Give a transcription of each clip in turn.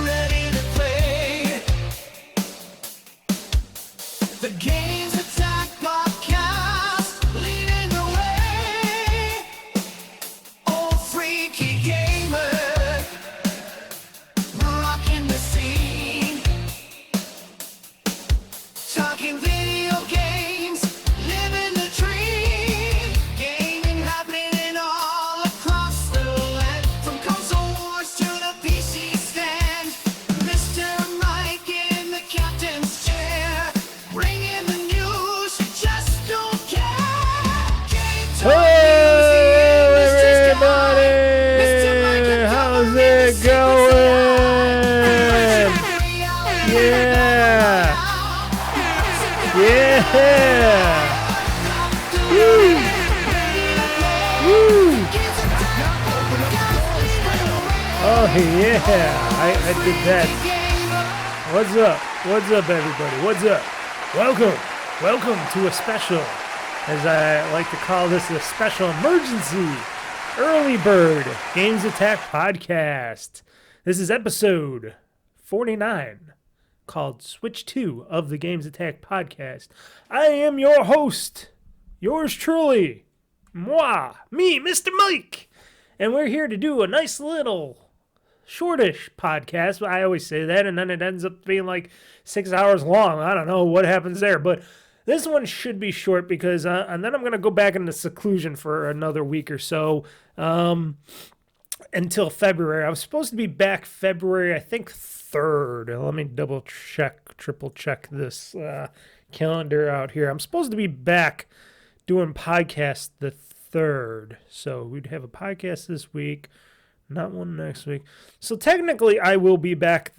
ready to play. The GamezAttack podcast, leading the way. Old freaky gamer, rocking the scene. Talking video games, living the dream. Gaming happening all across the land. From console wars to the PC stand. Mr. Mike in the captain's chair. Bringing the news, you just don't care. Game talk news, the industry's got. Mr. Mike Everybody, and how's Gamer it is super going? Yeah. Yeah. Woo. Woo. Oh yeah, I did that. What's up? What's up, everybody? What's up? Welcome to a special, as I like to call this, a special emergency early bird GamezAttack podcast. This is episode 49, called Switch 2 of the GamezAttack podcast. I am your host, yours truly, me, Mr. Mike, and we're here to do a nice little shortish podcast. I always say that, and then it ends up being like 6 hours long. I don't know what happens there, but this one should be short because, and then I'm going to go back into seclusion for another week or so, until February. I was supposed to be back February, I think, 3rd. Let me triple check this calendar out here. I'm supposed to be back doing podcast the 3rd. So we'd have a podcast this week, not one next week. So technically I will be back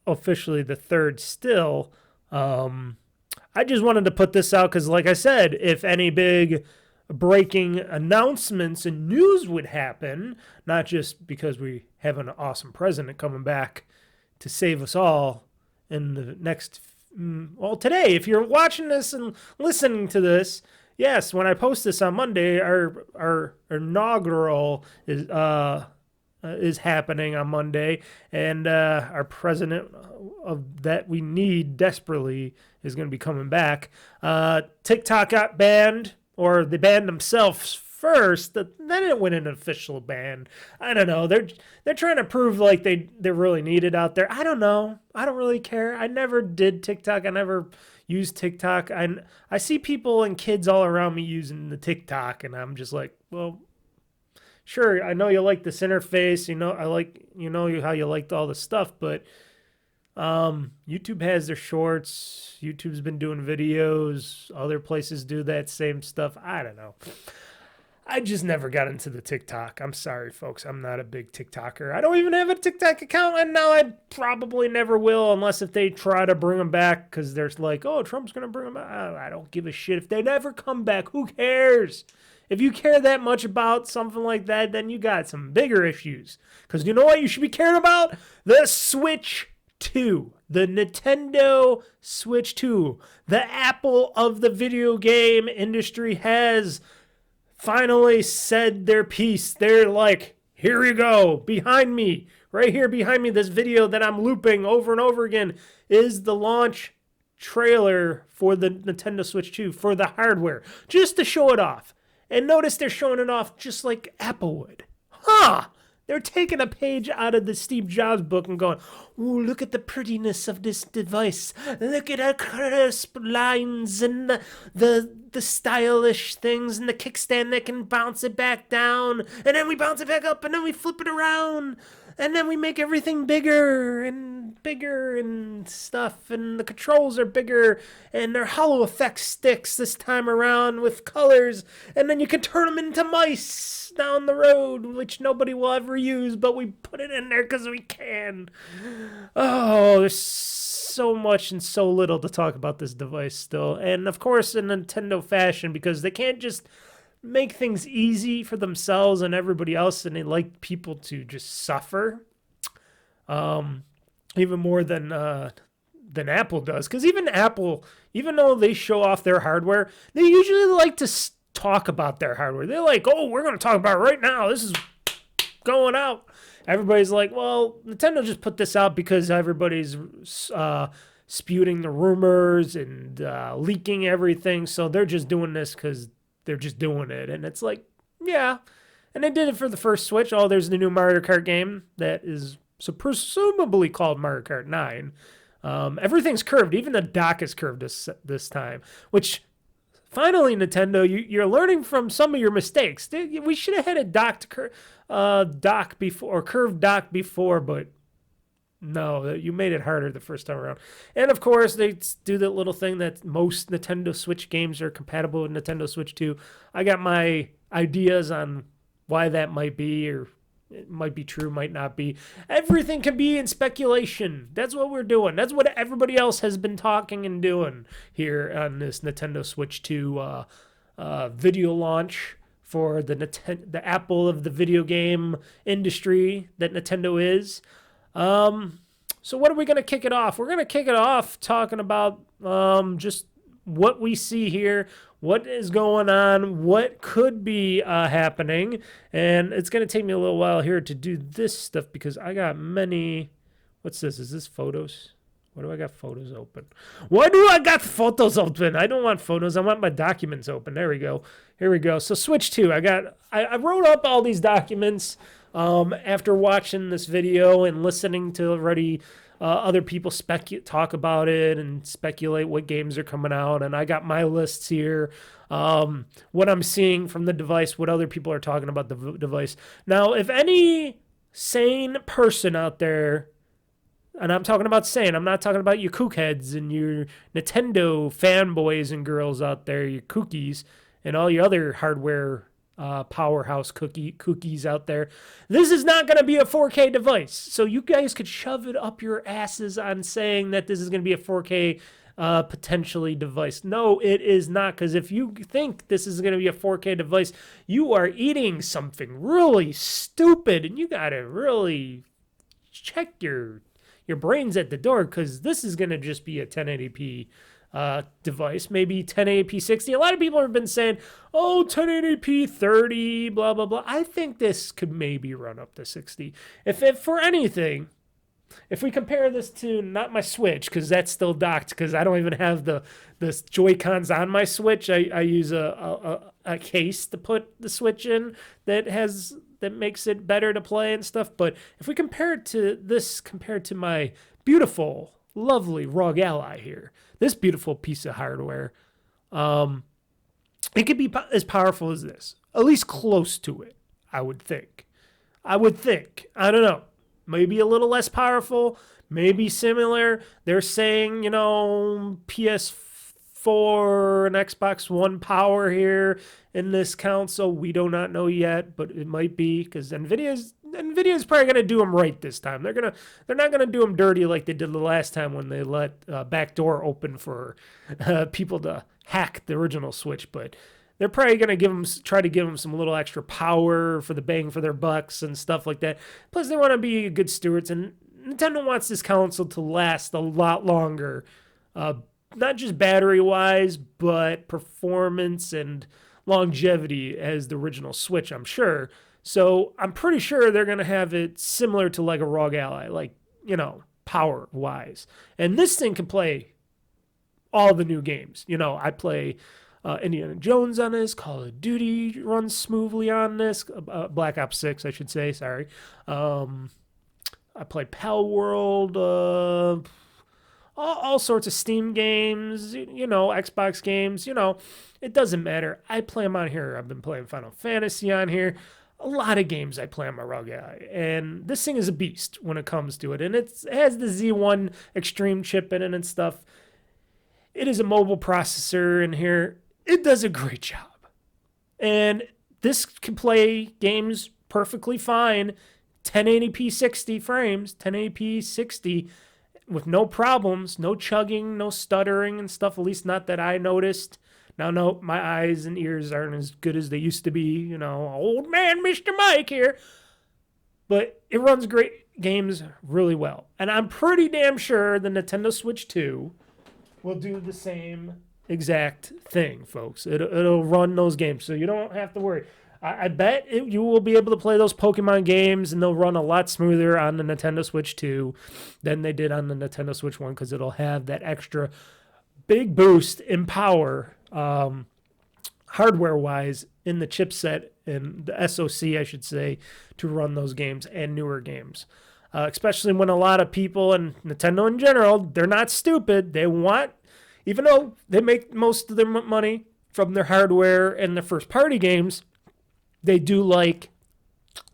officially the 3rd still. I just wanted to put this out because, like I said, if any big breaking announcements and news would happen, not just because we have an awesome president coming back to save us all in the next, well, today, if you're watching this and listening to this, yes, when I post this on Monday, our inaugural is happening on Monday, and our president of that we need desperately is going to be coming back. TikTok got banned, or they banned themselves first, then it went an official ban. I don't know. They're trying to prove like they're really needed out there. I don't know. I don't really care. I never did TikTok. I never used TikTok. I see people and kids all around me using the TikTok, and I'm just like, well, sure, I know you like this interface, how you liked all the stuff, but YouTube has their shorts. YouTube's been doing videos. Other places do that same stuff. I don't know. I just never got into the TikTok. I'm sorry, folks. I'm not a big TikToker. I don't even have a TikTok account, and now I probably never will unless if they try to bring them back because there's like, oh, Trump's going to bring them back. I don't give a shit. If they never come back, who cares? If you care that much about something like that, then you got some bigger issues. Because you know what you should be caring about? The Switch 2. The Nintendo Switch 2. The Apple of the video game industry has finally said their piece. They're like, here you go. Behind me. Right here behind me, this video that I'm looping over and over again is the launch trailer for the Nintendo Switch 2 for the hardware. Just to show it off. And notice they're showing it off just like Apple would. They're taking a page out of the Steve Jobs book and going, ooh, look at the prettiness of this device. Look at the crisp lines and the stylish things and the kickstand that can bounce it back down. And then we bounce it back up and then we flip it around. And then we make everything bigger and stuff, and the controls are bigger, and they're hollow effect sticks this time around with colors, and then you can turn them into mice down the road, which nobody will ever use, but we put it in there because we can. Oh, there's so much and so little to talk about this device still, and of course in Nintendo fashion, because they can't just make things easy for themselves and everybody else, and they like people to just suffer even more than Apple does. Because even Apple, even though they show off their hardware, they usually like to talk about their hardware. They're like, oh, we're going to talk about it right now. This is going out. Everybody's like, well, Nintendo just put this out because everybody's spewing the rumors and leaking everything. So they're just doing this because they're just doing it. And it's like, yeah. And they did it for the first Switch. Oh, there's the new Mario Kart game that is presumably called Mario Kart 9. Everything's curved. Even the dock is curved this time, which finally, Nintendo, you're learning from some of your mistakes. We should have had a dock before, or curved dock before, but no, you made it harder the first time around. And of course, they do that little thing that most Nintendo Switch games are compatible with Nintendo Switch 2. I got my ideas on why that might be, or it might be true, might not be. Everything can be in speculation. That's what we're doing. That's what everybody else has been talking and doing here on this Nintendo Switch 2 video launch for the Apple of the video game industry that Nintendo is. So what are we going to kick it off? We're going to kick it off talking about just what we see here, what is going on, what could be happening. And it's going to take me a little while here to do this stuff because I got many. What's this? Is this photos? Why do I got photos open? Why do I got photos open? I don't want photos. I want my documents open. There we go. Here we go. So Switch 2. I wrote up all these documents after watching this video and listening to already other people talk about it and speculate what games are coming out. And I got my lists here, what I'm seeing from the device, what other people are talking about the device. Now, if any sane person out there, and I'm talking about sane, I'm not talking about you kookheads and your Nintendo fanboys and girls out there, your kookies, and all your other hardware powerhouse cookies out there. This is not going to be a 4K device. So you guys could shove it up your asses on saying that this is going to be a 4K potentially device. No, it is not, because if you think this is going to be a 4K device, you are eating something really stupid, and you got to really check your brains at the door, because this is going to just be a 1080p device, maybe 1080p 60. A lot of people have been saying, oh, 1080p 30, blah, blah, blah. I think this could maybe run up to 60. If for anything, if we compare this to not my Switch, because that's still docked, because I don't even have the Joy-Cons on my Switch. I use a case to put the Switch in that makes it better to play and stuff. But if we compare it to this, compared to my beautiful, lovely ROG Ally here, this beautiful piece of hardware, it could be as powerful as this, at least close to it, I would think. I don't know. Maybe a little less powerful, maybe similar. They're saying, PS4 and Xbox One power here in this console. We do not know yet, but it might be, because NVIDIA's probably going to do them right this time. They're not going to do them dirty like they did the last time when they let backdoor open for people to hack the original Switch. But they're probably going to try to give them some little extra power for the bang for their bucks and stuff like that. Plus, they want to be good stewards, and Nintendo wants this console to last a lot longer, not just battery-wise, but performance and longevity as the original Switch, I'm sure. So I'm pretty sure they're going to have it similar to like a ROG Ally, like, power-wise. And this thing can play all the new games. I play Indiana Jones on this, Call of Duty runs smoothly on this, Black Ops 6, I should say, sorry. I played Pal World, all sorts of Steam games, Xbox games, it doesn't matter. I play them on here. I've been playing Final Fantasy on here. A lot of games I play on my ROG Ally, and this thing is a beast when it comes to it. And it has the Z1 Extreme chip in it and stuff. It is a mobile processor in here. It does a great job. And this can play games perfectly fine, 1080p 60 frames, 1080p 60, with no problems, no chugging, no stuttering and stuff, at least not that I noticed. Now, no, my eyes and ears aren't as good as they used to be, old man Mr. Mike here. But it runs great games really well. And I'm pretty damn sure the Nintendo Switch 2 will do the same exact thing, folks. It'll run those games, so you don't have to worry. I bet you will be able to play those Pokemon games, and they'll run a lot smoother on the Nintendo Switch 2 than they did on the Nintendo Switch 1, because it'll have that extra big boost in power, hardware-wise, in the chipset and the SoC, I should say, to run those games and newer games. Especially when a lot of people, and Nintendo in general, they're not stupid. They want, even though they make most of their money from their hardware and their first-party games, they do like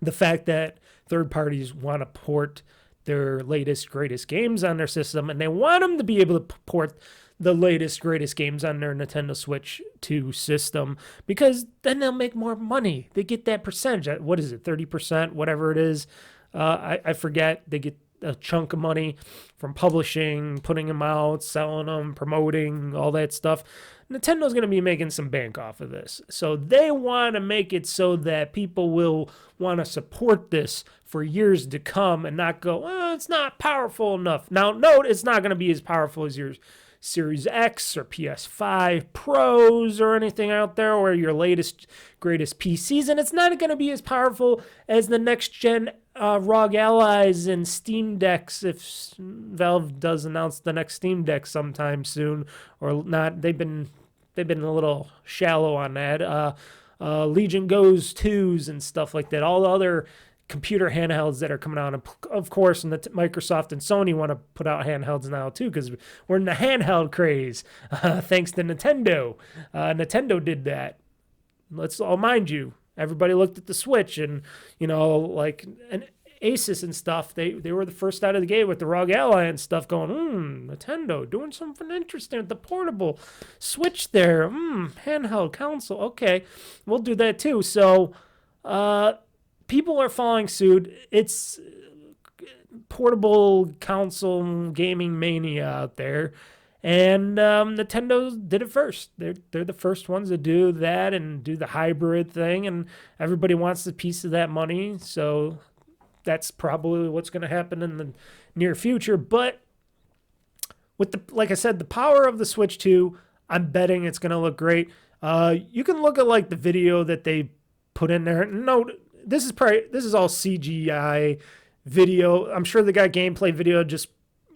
the fact that third parties want to port their latest, greatest games on their system, and they want them to be able to port the latest, greatest games on their Nintendo Switch 2 system, because then they'll make more money. They get that percentage. What is it, 30%, whatever it is? I forget. They get a chunk of money from publishing, putting them out, selling them, promoting, all that stuff. Nintendo's going to be making some bank off of this. So they want to make it so that people will want to support this for years to come and not go, oh, it's not powerful enough. Now, note, it's not going to be as powerful as your Series X or PS5 Pros or anything out there, or your latest, greatest PCs. And it's not going to be as powerful as the next-gen ROG Allies and Steam Decks, if Valve does announce the next Steam Deck sometime soon, or not. They've been a little shallow on that. Legion Goes 2s and stuff like that. All the other computer handhelds that are coming out, and of course, and Microsoft and Sony want to put out handhelds now too, because we're in the handheld craze, thanks to Nintendo. Nintendo did that. Let's all mind you. Everybody looked at the Switch, and like an Asus and stuff. They were the first out of the gate with the ROG Ally and stuff, going, Nintendo doing something interesting with the portable Switch there. Handheld console. Okay, we'll do that too. So, people are following suit. It's portable console gaming mania out there. And Nintendo did it first. They're the first ones to do that and do the hybrid thing, and everybody wants a piece of that money. So that's probably what's going to happen in the near future. But with like I said, the power of the Switch 2, I'm betting it's going to look great. You can look at like the video that they put in there. No, this is all CGI video. I'm sure they got gameplay video just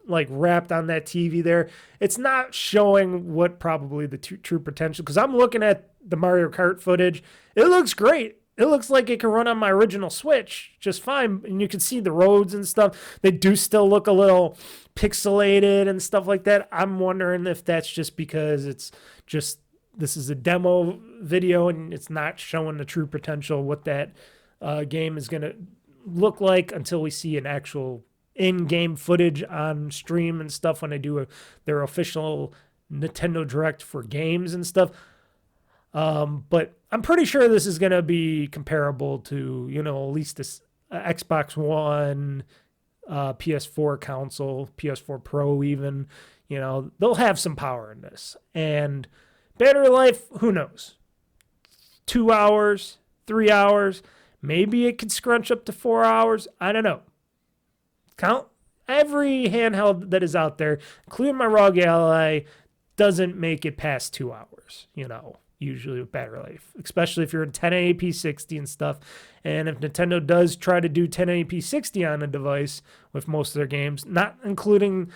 like wrapped on that TV there. It's not showing what probably the true potential, because I'm looking at the Mario Kart footage. It looks great. It looks like it can run on my original Switch just fine, and you can see the roads and stuff. They do still look a little pixelated and stuff like that. I'm wondering if that's just because it's just, this is a demo video and it's not showing the true potential, what that game is going to look like, until we see an actual in-game footage on stream and stuff when they do their official Nintendo Direct for games and stuff. But I'm pretty sure this is going to be comparable to, at least this Xbox One, PS4 console, PS4 Pro even. They'll have some power in this. And battery life, who knows? 2 hours, 3 hours. Maybe it could scrunch up to 4 hours. I don't know. Count every handheld that is out there, including my ROG Ally, doesn't make it past 2 hours, usually with battery life, especially if you're in 1080p 60 and stuff. And if Nintendo does try to do 1080p 60 on a device with most of their games, not including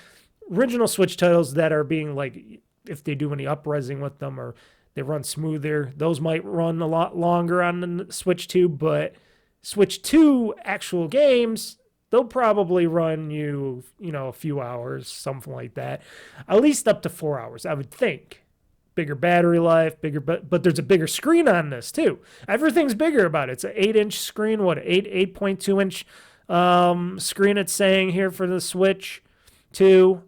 original Switch titles that are being like, if they do any up-resing with them or they run smoother, those might run a lot longer on the Switch 2, but Switch 2 actual games, they'll probably run you, a few hours, something like that. At least up to 4 hours, I would think. Bigger battery life, but there's a bigger screen on this too. Everything's bigger about it. It's an 8-inch screen, 8.2-inch screen it's saying here for the Switch 2.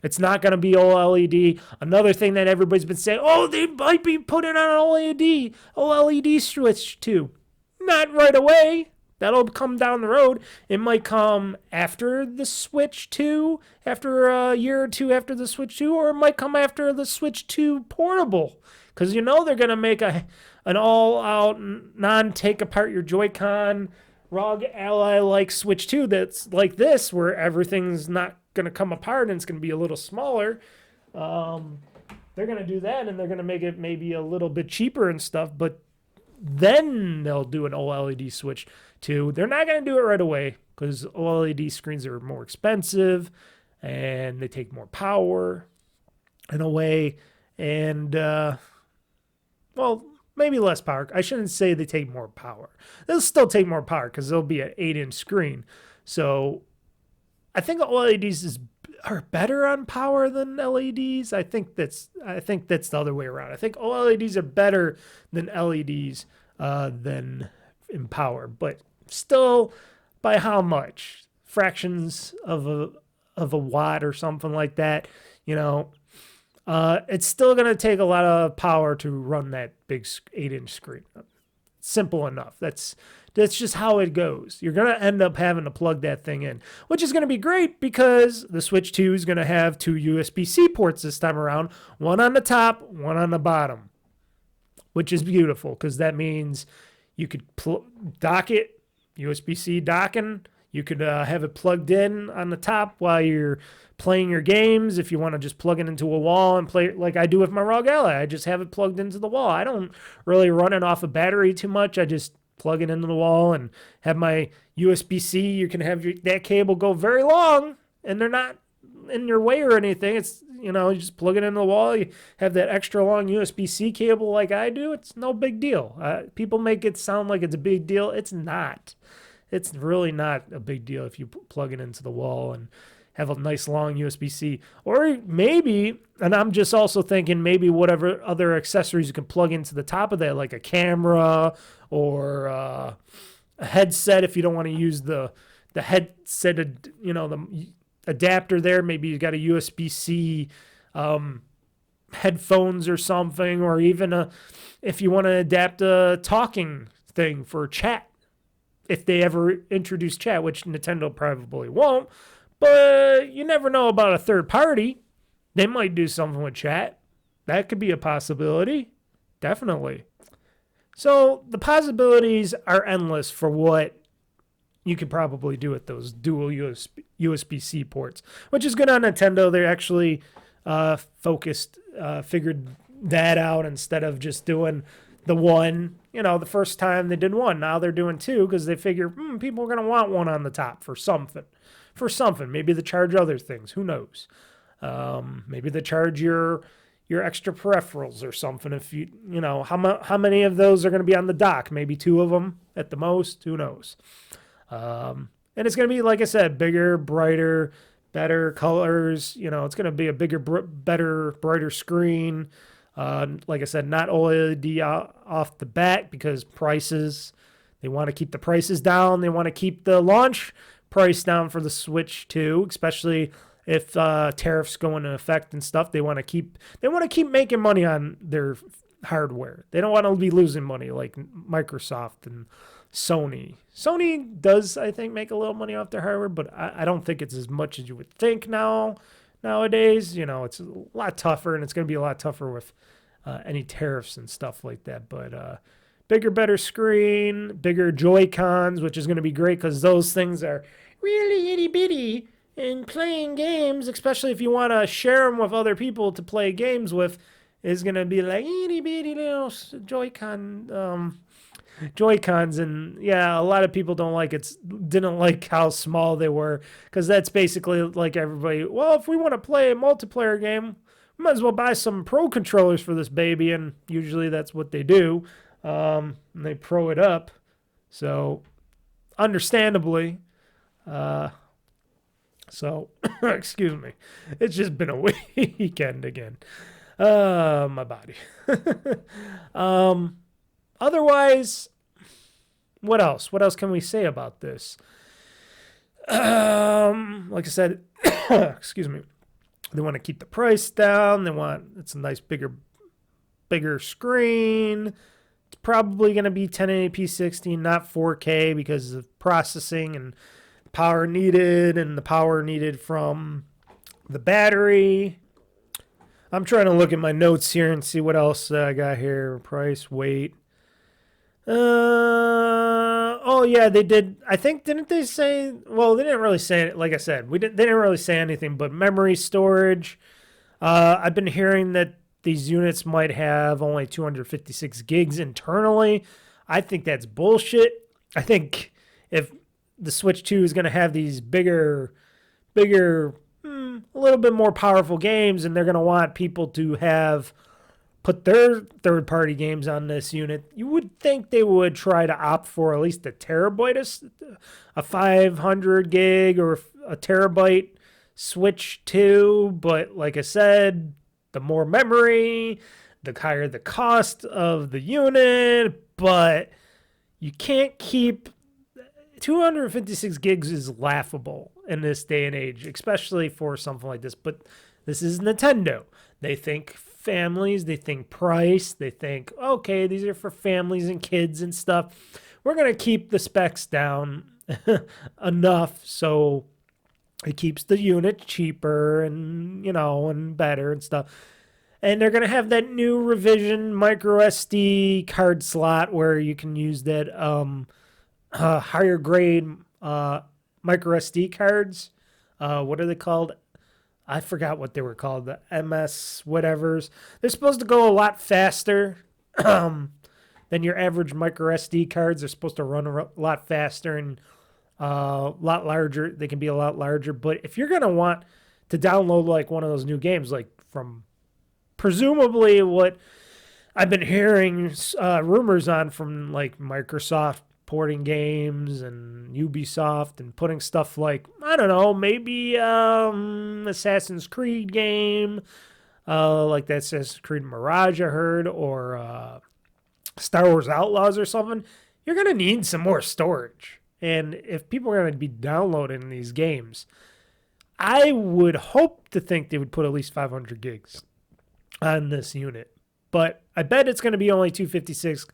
It's not going to be OLED. Another thing that everybody's been saying, they might be putting on an OLED Switch 2. Not right away. That'll come down the road. It might come after the Switch 2, after a year or two after the Switch 2, or it might come after the Switch 2 portable. Because they're going to make an all-out, non-take-apart-your-Joy-Con ROG Ally-like Switch 2 that's like this, where everything's not going to come apart and it's going to be a little smaller. They're going to do that, and they're going to make it maybe a little bit cheaper and stuff, but then they'll do an OLED switch to. They're not going to do it right away because OLED screens are more expensive and they take more power in a way. And, well, maybe less power. I shouldn't say they take more power. They'll still take more power because they'll be an 8-inch screen. So I think OLEDs are better on power than LEDs. I think that's the other way around. I think OLEDs are better than LEDs than in power, but still by how much? Fractions of a watt or something like that. You know, it's still going to take a lot of power to run that big 8-inch screen. Simple enough. That's just how it goes. You're going to end up having to plug that thing in, which is going to be great because the Switch 2 is going to have 2 USB-C ports this time around, one on the top, one on the bottom, which is beautiful because that means you could dock it, USB-C docking. You could have it plugged in on the top while you're playing your games. If you want to just plug it into a wall and play it like I do with my ROG Ally, I just have it plugged into the wall. I don't really run it off a battery too much. I just plug it into the wall and have my USB-C. You can have that cable go very long and they're not in your way or anything. It's, you know, you just plug it into the wall. You have that extra long USB-C cable like I do. It's no big deal. People make it sound like it's a big deal. It's not. It's really not a big deal if you plug it into the wall and have a nice long USB-C. Or maybe, and I'm just also thinking maybe whatever other accessories you can plug into the top of that, like a camera or a headset if you don't want to use the headset, you know, the adapter there. Maybe you got a USB-C headphones or something, or even if you want to adapt a talking thing for chat. If they ever introduce chat, which Nintendo probably won't, but you never know about a third party. They might do something with chat. That could be a possibility. Definitely. So the possibilities are endless for what you could probably do with those dual USB-C ports, which is good on Nintendo. They actually figured that out instead of just doing the one. You know, the first time they did one, now they're doing two because they figure people are going to want one on the top for something. Maybe they charge other things. Who knows? Maybe they charge your extra peripherals or something. If you know, how many of those are going to be on the dock? Maybe 2 of them at the most. Who knows? And it's going to be, like I said, bigger, brighter, better colors. You know, it's going to be a bigger, better, brighter screen. Like I said, not OLED off the bat because prices, they want to keep the prices down. They want to keep the launch price down for the Switch 2, especially if tariffs go into effect and stuff. They want to keep making money on their hardware. They don't want to be losing money like Microsoft and Sony. Sony does, I think, make a little money off their hardware, but I don't think it's as much as you would think nowadays. You know, it's a lot tougher, and it's going to be a lot tougher with any tariffs and stuff like that. But bigger, better screen, bigger Joy-Cons, which is going to be great because those things are really itty-bitty. And playing games, especially if you want to share them with other people to play games with, is going to be like itty-bitty little Joy-Cons. And yeah, a lot of people didn't like how small they were, because that's basically like everybody, well, if we want to play a multiplayer game, we might as well buy some pro controllers for this baby. And usually that's what they do. And they pro it up. So understandably, excuse me, it's just been a weekend again. My body. Otherwise, what else? What else can we say about this? Like I said, excuse me, they want to keep the price down. It's a nice bigger screen. It's probably going to be 1080p 60, not 4K because of processing and power needed and the power needed from the battery. I'm trying to look at my notes here and see what else I got here. Price, weight. Oh yeah, they did. I think, didn't they say? Well, they didn't really say it. Like I said, they didn't really say anything. But memory storage. I've been hearing that these units might have only 256 gigs internally. I think that's bullshit. I think if the Switch 2 is going to have these bigger, a little bit more powerful games, and they're going to want people to have put their third-party games on this unit, you would think they would try to opt for at least a terabyte, a 500 gig or a terabyte Switch 2. But like I said, the more memory, the higher the cost of the unit. But you can't keep 256 gigs is laughable in this day and age, especially for something like this. But this is Nintendo. They think families, they think price, they think, okay, these are for families and kids and stuff. We're going to keep the specs down enough so it keeps the unit cheaper and, and better and stuff. And they're going to have that new revision micro SD card slot where you can use that higher grade micro SD cards. What are they called? I forgot what they were called. The MS whatevers. They're supposed to go a lot faster than your average micro SD cards. They're supposed to run a lot faster and a lot larger. They can be a lot larger. But if you're going to want to download like one of those new games, like from presumably what I've been hearing rumors on from like Microsoft porting games and Ubisoft and putting stuff like, I don't know, maybe Assassin's Creed game, like that Assassin's Creed Mirage I heard, or Star Wars Outlaws or something, you're going to need some more storage. And if people are going to be downloading these games, I would hope to think they would put at least 500 gigs on this unit. But I bet it's going to be only 256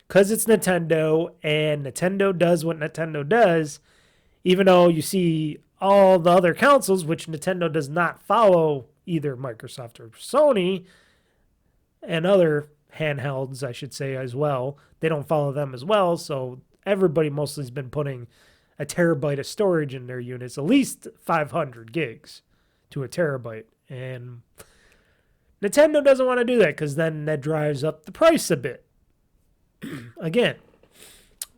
because it's Nintendo, and Nintendo does what Nintendo does, even though you see all the other consoles, which Nintendo does not follow either Microsoft or Sony, and other handhelds, I should say, as well. They don't follow them as well, so everybody mostly has been putting a terabyte of storage in their units, at least 500 gigs to a terabyte. And Nintendo doesn't want to do that because then that drives up the price a bit. Again.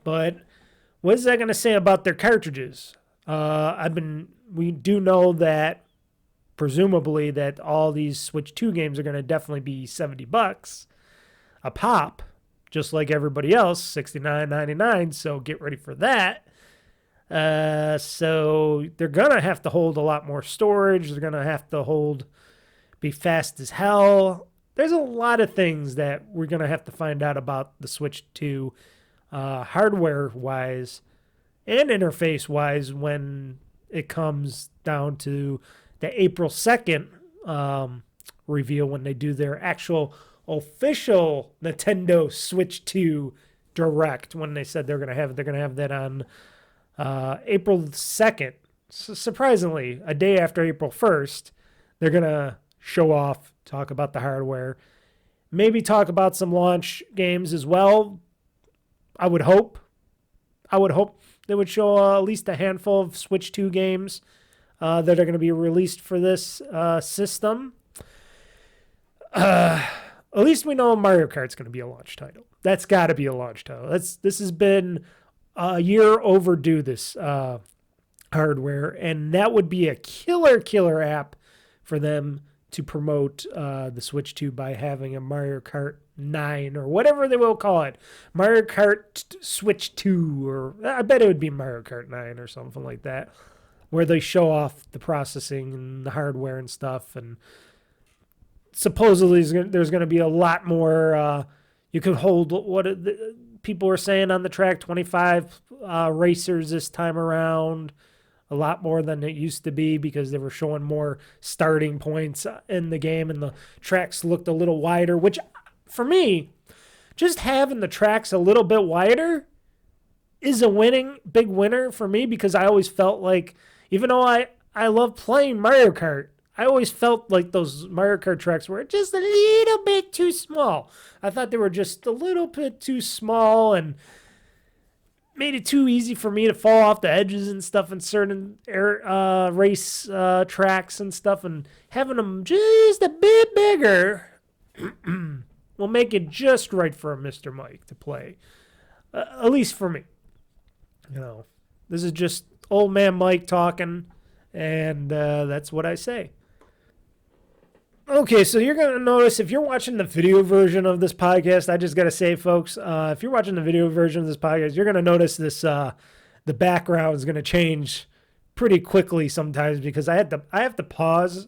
But what is that going to say about their cartridges? We do know that presumably that all these Switch 2 games are going to definitely be $70 a pop, just like everybody else, $69.99. So get ready for that. So they're going to have to hold a lot more storage. They're going to have to be fast as hell. There's a lot of things that we're going to have to find out about the Switch 2 hardware-wise and interface-wise when it comes down to the April 2nd reveal, when they do their actual official Nintendo Switch 2 Direct, when they said they're going to have that on April 2nd. Surprisingly, a day after April 1st, they're going to show off, talk about the hardware, maybe talk about some launch games as well. I would hope they would show at least a handful of Switch 2 games that are going to be released for this system. At least we know Mario Kart's going to be a launch title. That's got to be a launch title. This has been a year overdue, this hardware, and that would be a killer app for them to promote the Switch 2 by having a Mario Kart 9 or whatever they will call it. Mario Kart Switch 2, or I bet it would be Mario Kart 9 or something like that, where they show off the processing and the hardware and stuff. And supposedly there's going to be a lot more. You could hold people were saying on the track, 25 racers this time around. A lot more than it used to be because they were showing more starting points in the game and the tracks looked a little wider, which for me, just having the tracks a little bit wider is a big winner for me, because I always felt like, even though I love playing Mario Kart, I always felt like those Mario Kart tracks were just a little bit too small. I thought they were just a little bit too small and made it too easy for me to fall off the edges and stuff in certain race tracks and stuff, and having them just a bit bigger will make it just right for a Mr. Mike to play. At least for me. You know, this is just old man Mike talking, and that's what I say. Okay, so you're going to notice if you're watching the video version of this podcast, I just got to say, folks, if you're watching the video version of this podcast, you're going to notice this, the background is going to change pretty quickly sometimes because I have to pause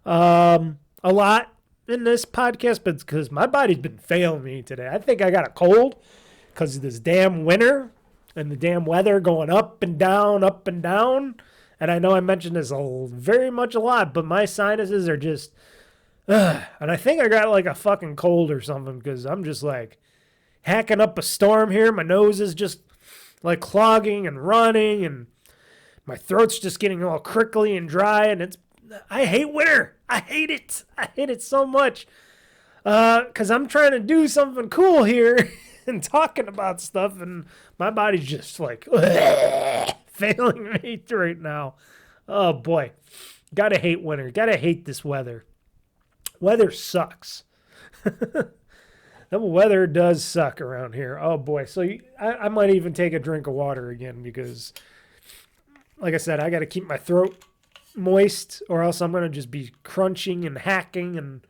a lot in this podcast, but because my body's been failing me today. I think I got a cold because of this damn winter and the damn weather going up and down, up and down. And I know I mentioned this very much a lot, but my sinuses are just... and I think I got like a fucking cold or something because I'm just like hacking up a storm here. My nose is just like clogging and running and my throat's just getting all crickly and dry. And I hate winter. I hate it. I hate it so much because I'm trying to do something cool here and talking about stuff. And my body's just like failing me right now. Oh boy. Gotta hate winter. Gotta hate this weather. Weather sucks. The weather does suck around here. Oh, boy. So I might even take a drink of water again because, like I said, I got to keep my throat moist or else I'm going to just be crunching and hacking. And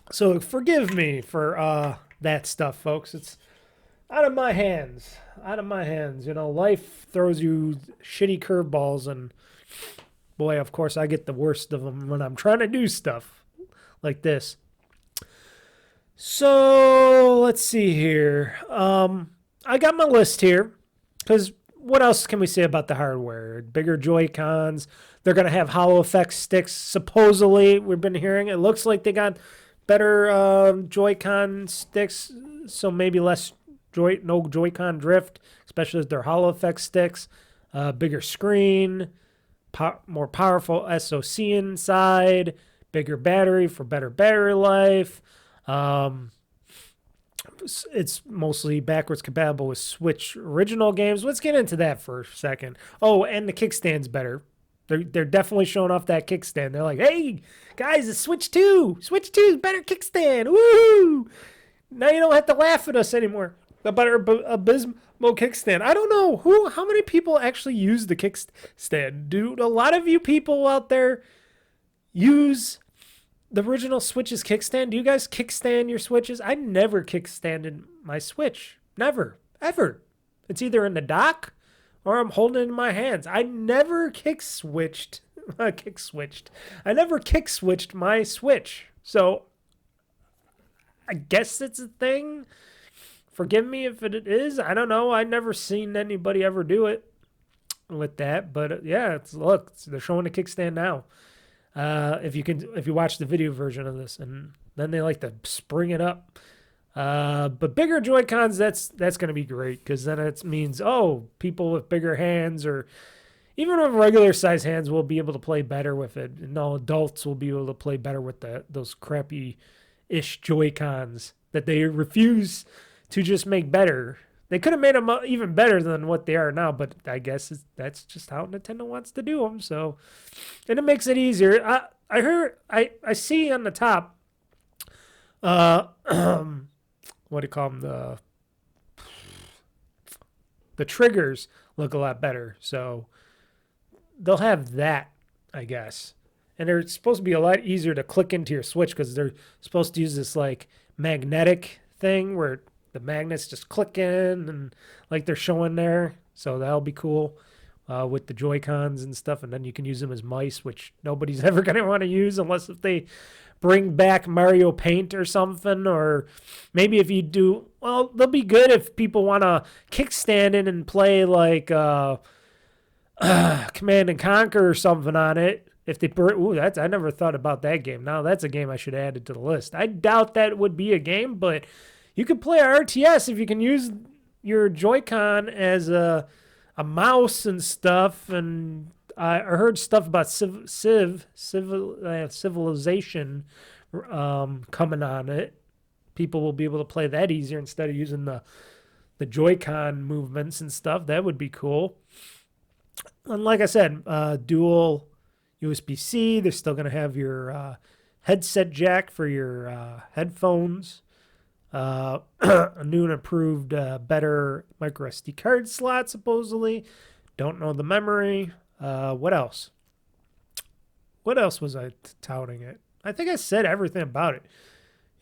so forgive me for that stuff, folks. It's out of my hands. Out of my hands. You know, life throws you shitty curveballs and... boy, of course, I get the worst of them when I'm trying to do stuff like this. So, let's see here. I got my list here because what else can we say about the hardware? Bigger Joy-Cons. They're going to have hollow effect sticks. Supposedly, we've been hearing. It looks like they got better Joy-Con sticks, so maybe no Joy-Con drift, especially if they're hollow effect sticks. Bigger screen. More powerful SoC inside, bigger battery for better battery life. It's mostly backwards compatible with Switch original games. Let's get into that for a second. Oh, and the kickstand's better. They're definitely showing off that kickstand. They're like, hey, guys, it's Switch 2. Switch 2 is better kickstand. Woo! Now you don't have to laugh at us anymore. The better abysmal kickstand. I don't know how many people actually use the kickstand. Do a lot of you people out there use the original Switch's kickstand? Do you guys kickstand your Switches? I never kickstanded my Switch. Never. Ever. It's either in the dock or I'm holding it in my hands. I never kick-switched. I never kick-switched my Switch. So I guess it's a thing. Forgive me if it is. I don't know. I never seen anybody ever do it with that. But yeah, they're showing the kickstand now. If you watch the video version of this, and then they like to spring it up. But bigger Joy-Cons, that's going to be great because then it means people with bigger hands or even with regular size hands will be able to play better with it. And all adults will be able to play better with those crappy-ish Joy-Cons that they refuse to just make better. They could have made them even better than what they are now, but I guess that's just how Nintendo wants to do them. So, and it makes it easier. I see on the top, what do you call them? The triggers look a lot better. So they'll have that, I guess. And they're supposed to be a lot easier to click into your Switch because they're supposed to use this like magnetic thing where the magnets just click in and like they're showing there. So that'll be cool with the Joy-Cons and stuff. And then you can use them as mice, which nobody's ever going to want to use unless if they bring back Mario Paint or something. Or maybe if you do, well, they'll be good if people want to kickstand in and play like Command and Conquer or something on it. If they I never thought about that game. Now that's a game I should add it to the list. I doubt that would be a game, but you could play RTS if you can use your Joy-Con as a mouse and stuff. And I heard stuff about Civilization coming on it. People will be able to play that easier instead of using the Joy-Con movements and stuff. That would be cool. And like I said, dual USB-C. They're still going to have your headset jack for your headphones. A new and improved, better micro SD card slot, supposedly. Don't know the memory. What else? What else was I touting it? I think I said everything about it.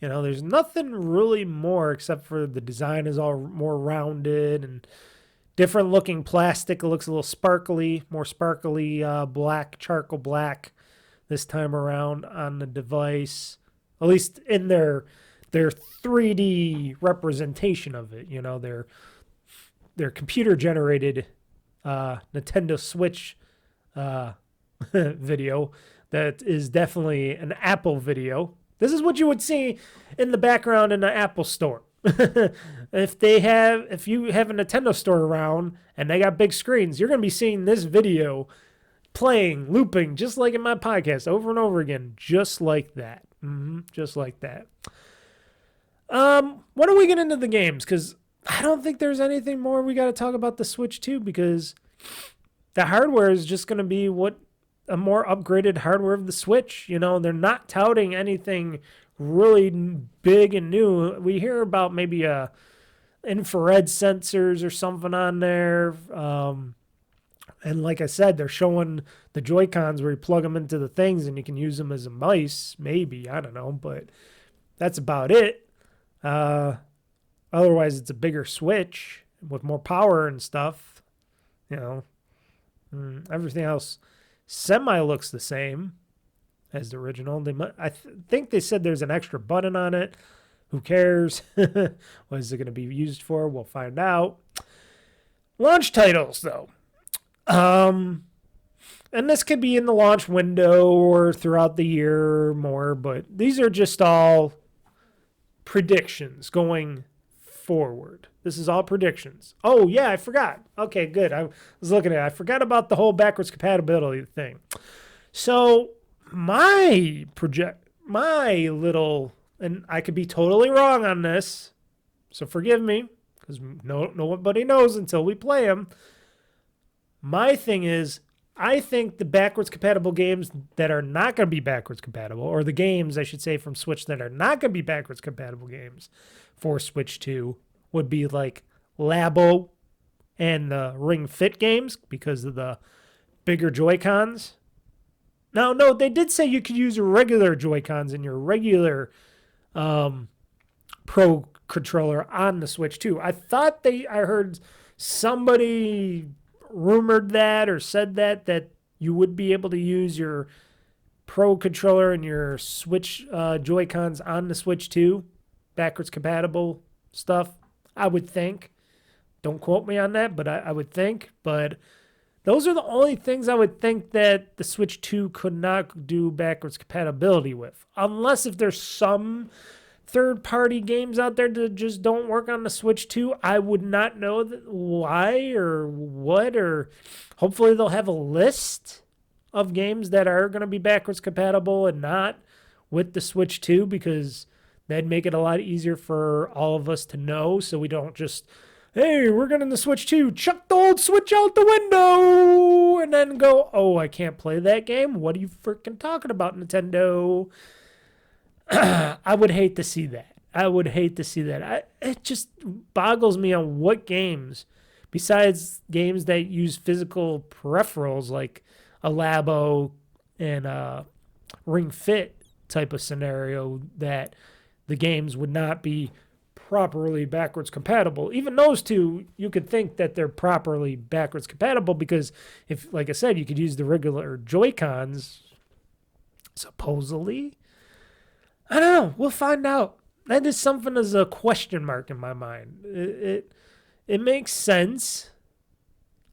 You know, there's nothing really more except for the design is all more rounded and different looking plastic. It looks a little sparkly, more sparkly black, charcoal black this time around on the device. At least in their 3D representation of it. You know, their computer generated Nintendo Switch video that is definitely an Apple video. This is what you would see in the background in the Apple store. If you have a Nintendo store around and they got big screens, you're going to be seeing this video playing, looping, just like in my podcast, over and over again, just like that. Just like that. When do we get into the games? Because I don't think there's anything more we got to talk about the Switch 2, because the hardware is just going to be what a more upgraded hardware of the Switch. You know, they're not touting anything really big and new. We hear about maybe infrared sensors or something on there. And like I said, they're showing the Joy-Cons where you plug them into the things and you can use them as a mice, maybe. I don't know, but that's about it. Otherwise, it's a bigger Switch with more power and stuff. You know, everything else semi looks the same as the original. I think they said there's an extra button on it. Who cares? What is it going to be used for? We'll find out. Launch titles, though. And this could be in the launch window or throughout the year or more, but these are just all predictions going forward. This is all predictions. Oh, yeah, I forgot. Okay, good. I was looking at it. I forgot about the whole backwards compatibility thing. So my little, and I could be totally wrong on this, so forgive me, because nobody knows until we play them. My thing is, I think the backwards compatible games that are not going to be backwards compatible, or the games, I should say, from Switch that are not going to be backwards compatible games for Switch 2 would be like Labo and the Ring Fit games because of the bigger Joy-Cons. No, they did say you could use regular Joy-Cons in your regular Pro controller on the Switch 2. I heard somebody rumored that or said that you would be able to use your Pro controller and your Switch Joy-Cons on the Switch 2, backwards compatible stuff, I would think. Don't quote me on that, but I would think. But those are the only things I would think that the Switch 2 could not do backwards compatibility with. Unless if there's some third-party games out there that just don't work on the Switch 2, I would not know why or what, or hopefully they'll have a list of games that are going to be backwards compatible and not with the Switch 2, because that'd make it a lot easier for all of us to know, so we don't just, hey, we're getting the Switch 2, chuck the old Switch out the window, and then go, oh, I can't play that game? What are you freaking talking about, Nintendo? I would hate to see that. It just boggles me on what games, besides games that use physical peripherals like a Labo and a Ring Fit type of scenario, that the games would not be properly backwards compatible. Even those two, you could think that they're properly backwards compatible, because if, like I said, you could use the regular Joy-Cons, supposedly. I don't know. We'll find out. That is something as a question mark in my mind. It makes sense.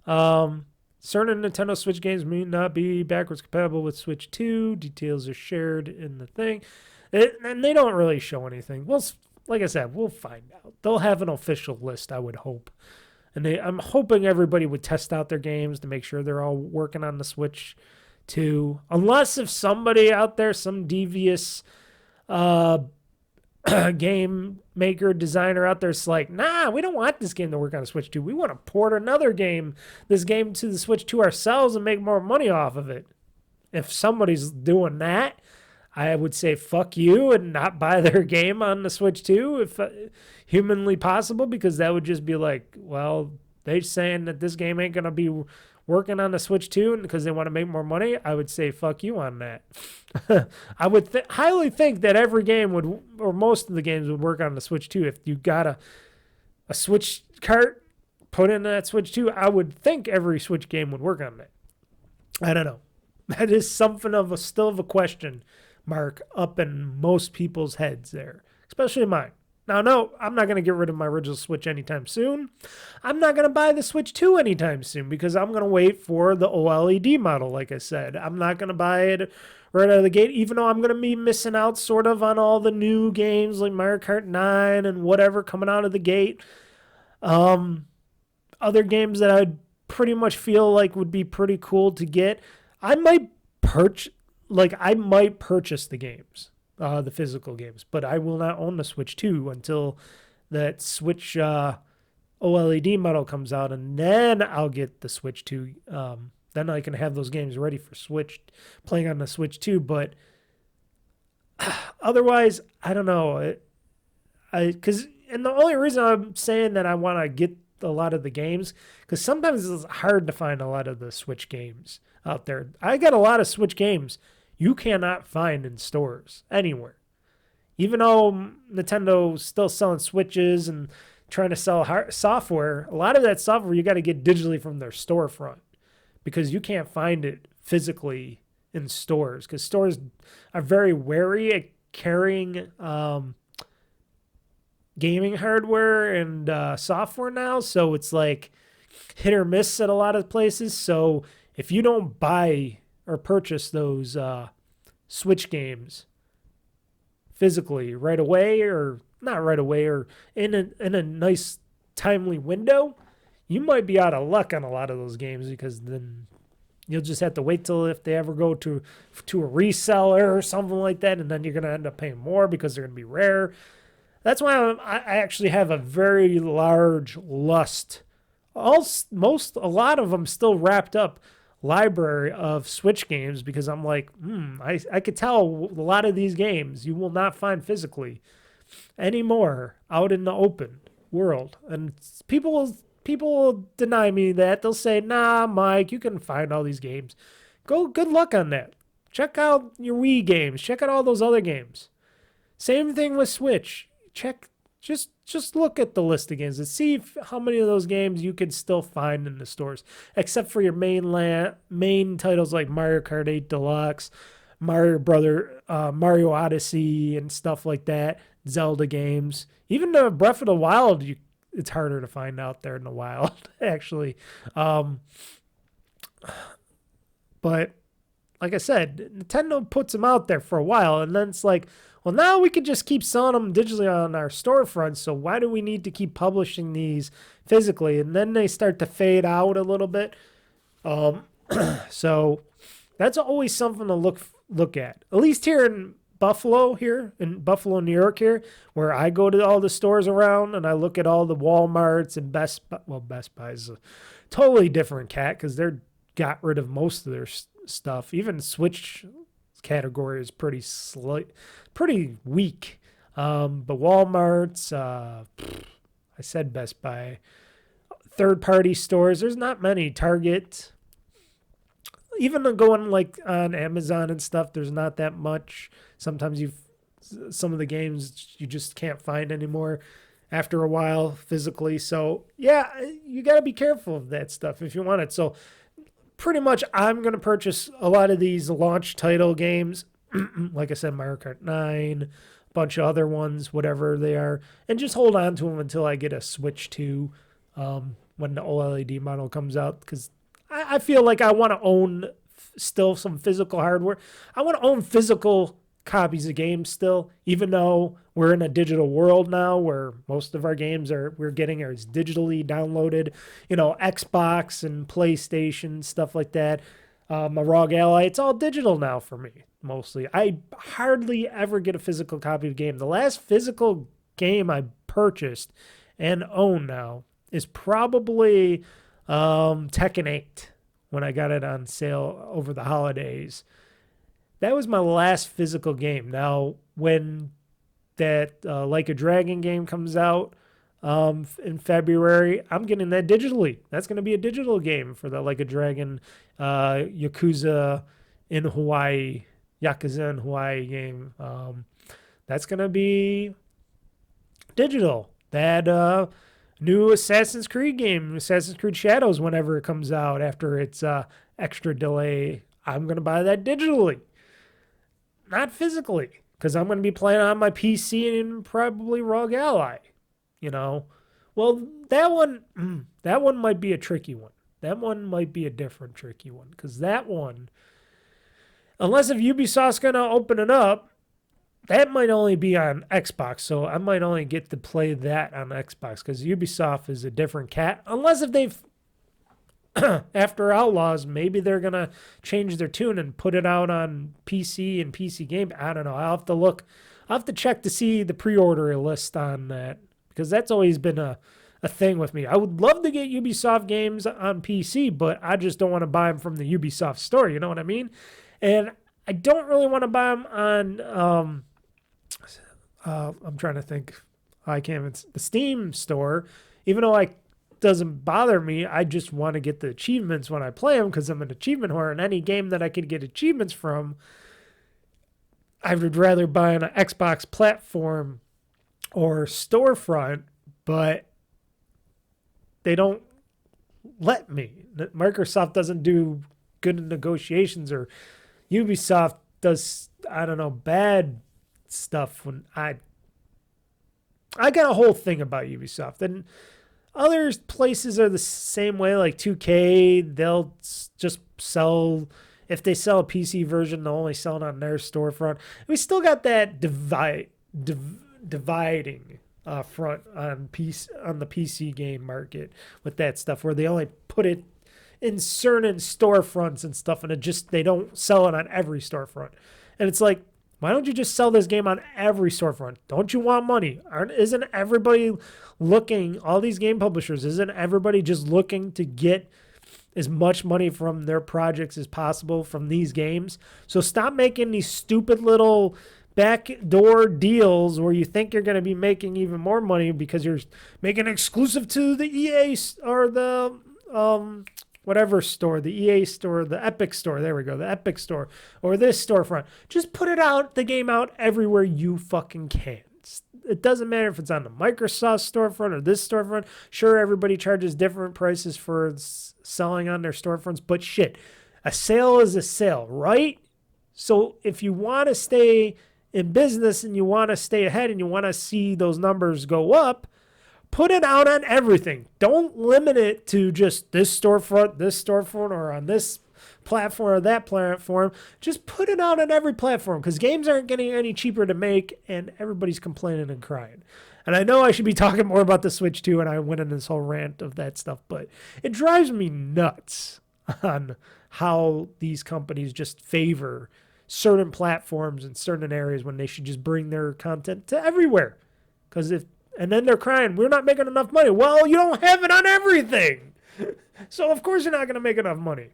Certain Nintendo Switch games may not be backwards compatible with Switch 2. Details are shared in the thing. And they don't really show anything. Well, like I said, we'll find out. They'll have an official list, I would hope. And I'm hoping everybody would test out their games to make sure they're all working on the Switch 2. Unless if somebody out there, some devious game maker, designer out there is like, nah, we don't want this game to work on the Switch 2. We want to port this game to the Switch 2 ourselves and make more money off of it. If somebody's doing that, I would say fuck you and not buy their game on the Switch 2 if humanly possible, because that would just be like, well, they're saying that this game ain't going to be working on the Switch 2 because they want to make more money. I would say fuck you on that. I would highly think that every game would, or most of the games would work on the Switch 2. If you got a Switch cart put in that Switch 2, I would think every Switch game would work on that. I don't know. That is something of a still of a question mark up in most people's heads there, especially mine. Now, no, I'm not going to get rid of my original Switch anytime soon. I'm not going to buy the Switch 2 anytime soon because I'm going to wait for the OLED model, like I said. I'm not going to buy it right out of the gate, even though I'm going to be missing out sort of on all the new games like Mario Kart 9 and whatever coming out of the gate. Other games that I'd pretty much feel like would be pretty cool to get. I might purchase the games, the physical games, but I will not own the Switch 2 until that Switch OLED model comes out, and then I'll get the Switch 2. Then I can have those games ready for Switch, playing on the Switch 2. But otherwise, I don't know. And the only reason I'm saying that I want to get a lot of the games, because sometimes it's hard to find a lot of the Switch games out there. I got a lot of Switch games you cannot find in stores anywhere. Even though Nintendo's still selling Switches and trying to sell software, a lot of that software you got to get digitally from their storefront because you can't find it physically in stores, because stores are very wary at carrying gaming hardware and software now. So it's like hit or miss at a lot of places. So if you don't buy or purchase those Switch games physically right away, or not right away, or in a nice timely window, you might be out of luck on a lot of those games, because then you'll just have to wait till if they ever go to a reseller or something like that, and then you're going to end up paying more because they're going to be rare. That's why I actually have a very large lust. A lot of them still wrapped up library of Switch games, because I'm like, I could tell a lot of these games you will not find physically anymore out in the open world. And people will deny me that. They'll say, nah, Mike, you can find all these games. Good luck on that. Check out your Wii games. Check out all those other games. Same thing with Switch. Just look at the list of games and see how many of those games you can still find in the stores, except for your main titles like Mario Kart 8 Deluxe, Mario Odyssey, and stuff like that. Zelda games, even the Breath of the Wild, it's harder to find out there in the wild, actually. But like I said, Nintendo puts them out there for a while, and then it's like, well, now we could just keep selling them digitally on our storefront, so why do we need to keep publishing these physically? And then they start to fade out a little bit. So that's always something to look at least here in Buffalo, New York here, where I go to all the stores around and I look at all the Walmarts and Best Buy is a totally different cat, because they're got rid of most of their stuff. Even Switch category is pretty weak. But Walmart's, I said Best Buy, third-party stores, there's not many. Target, even going like on Amazon and stuff, there's not that much. Sometimes some of the games you just can't find anymore after a while physically. So yeah, you got to be careful of that stuff if you want it. So pretty much I'm going to purchase a lot of these launch title games. Like I said, Mario Kart 9, a bunch of other ones, whatever they are, and just hold on to them until I get a Switch 2 when the OLED model comes out, because I feel like I want to own still some physical hardware. I want to own physical copies of games still, even though we're in a digital world now where most of our games we're getting are digitally downloaded, Xbox and PlayStation, stuff like that. My ROG Ally, it's all digital now for me, mostly. I hardly ever get a physical copy of a game. The last physical game I purchased and own now is probably Tekken 8, when I got it on sale over the holidays. that was my last physical game. Now, when that Like a Dragon game comes out in February, I'm getting that digitally. That's going to be a digital game for the Like a Dragon Yakuza in Hawaii, Yakuza in Hawaii game. That's going to be digital. That new Assassin's Creed game, Assassin's Creed Shadows, whenever it comes out after its extra delay, I'm going to buy that digitally, not physically, because I'm going to be playing on my PC and probably Rogue Ally, you know. Well, that one might be a tricky one. That one might be a different tricky one, because that one, unless if Ubisoft's going to open it up, that might only be on Xbox, so I might only get to play that on Xbox, because Ubisoft is a different cat. Unless if they've, after Outlaws, maybe they're going to change their tune and put it out on PC and PC Game. I don't know. I'll have to look. I'll have to check to see the pre-order list on that, because that's always been a thing with me. I would love to get Ubisoft games on PC, but I just don't want to buy them from the Ubisoft store, you know what I mean? And I don't really want to buy them on... I'm trying to think. I can't even. The Steam store, even though it doesn't bother me, I just want to get the achievements when I play them, because I'm an achievement whore, and any game that I could get achievements from, I would rather buy on an Xbox platform or storefront, but they don't let me. Microsoft doesn't do good negotiations, or Ubisoft does, I don't know, bad stuff. When I got a whole thing about Ubisoft, and other places are the same way, like 2K. They'll just sell, if they sell a PC version, they'll only sell it on their storefront. We still got that dividing front on the PC game market with that stuff, where they only put it in certain storefronts and stuff, and they don't sell it on every storefront. And it's like, why don't you just sell this game on every storefront? Don't you want money? Isn't everybody looking, all these game publishers, isn't everybody just looking to get as much money from their projects as possible from these games? So stop making these stupid little backdoor deals where you think you're going to be making even more money because you're making it exclusive to the EA or the whatever store, the EA store, the Epic store, there we go, the Epic store, or this storefront. Just put the game out everywhere you fucking can. It doesn't matter if it's on the Microsoft storefront or this storefront. Sure, everybody charges different prices for selling on their storefronts, but shit, a sale is a sale, right? So if you want to stay in business and you want to stay ahead and you want to see those numbers go up, put it out on everything. Don't limit it to just this storefront, or on this platform or that platform. Just put it out on every platform, because games aren't getting any cheaper to make, and everybody's complaining and crying. And I know I should be talking more about the Switch too, and I went in this whole rant of that stuff, but it drives me nuts on how these companies just favor certain platforms in certain areas when they should just bring their content to everywhere. And then they're crying, we're not making enough money. Well, you don't have it on everything. So, of course, you're not going to make enough money.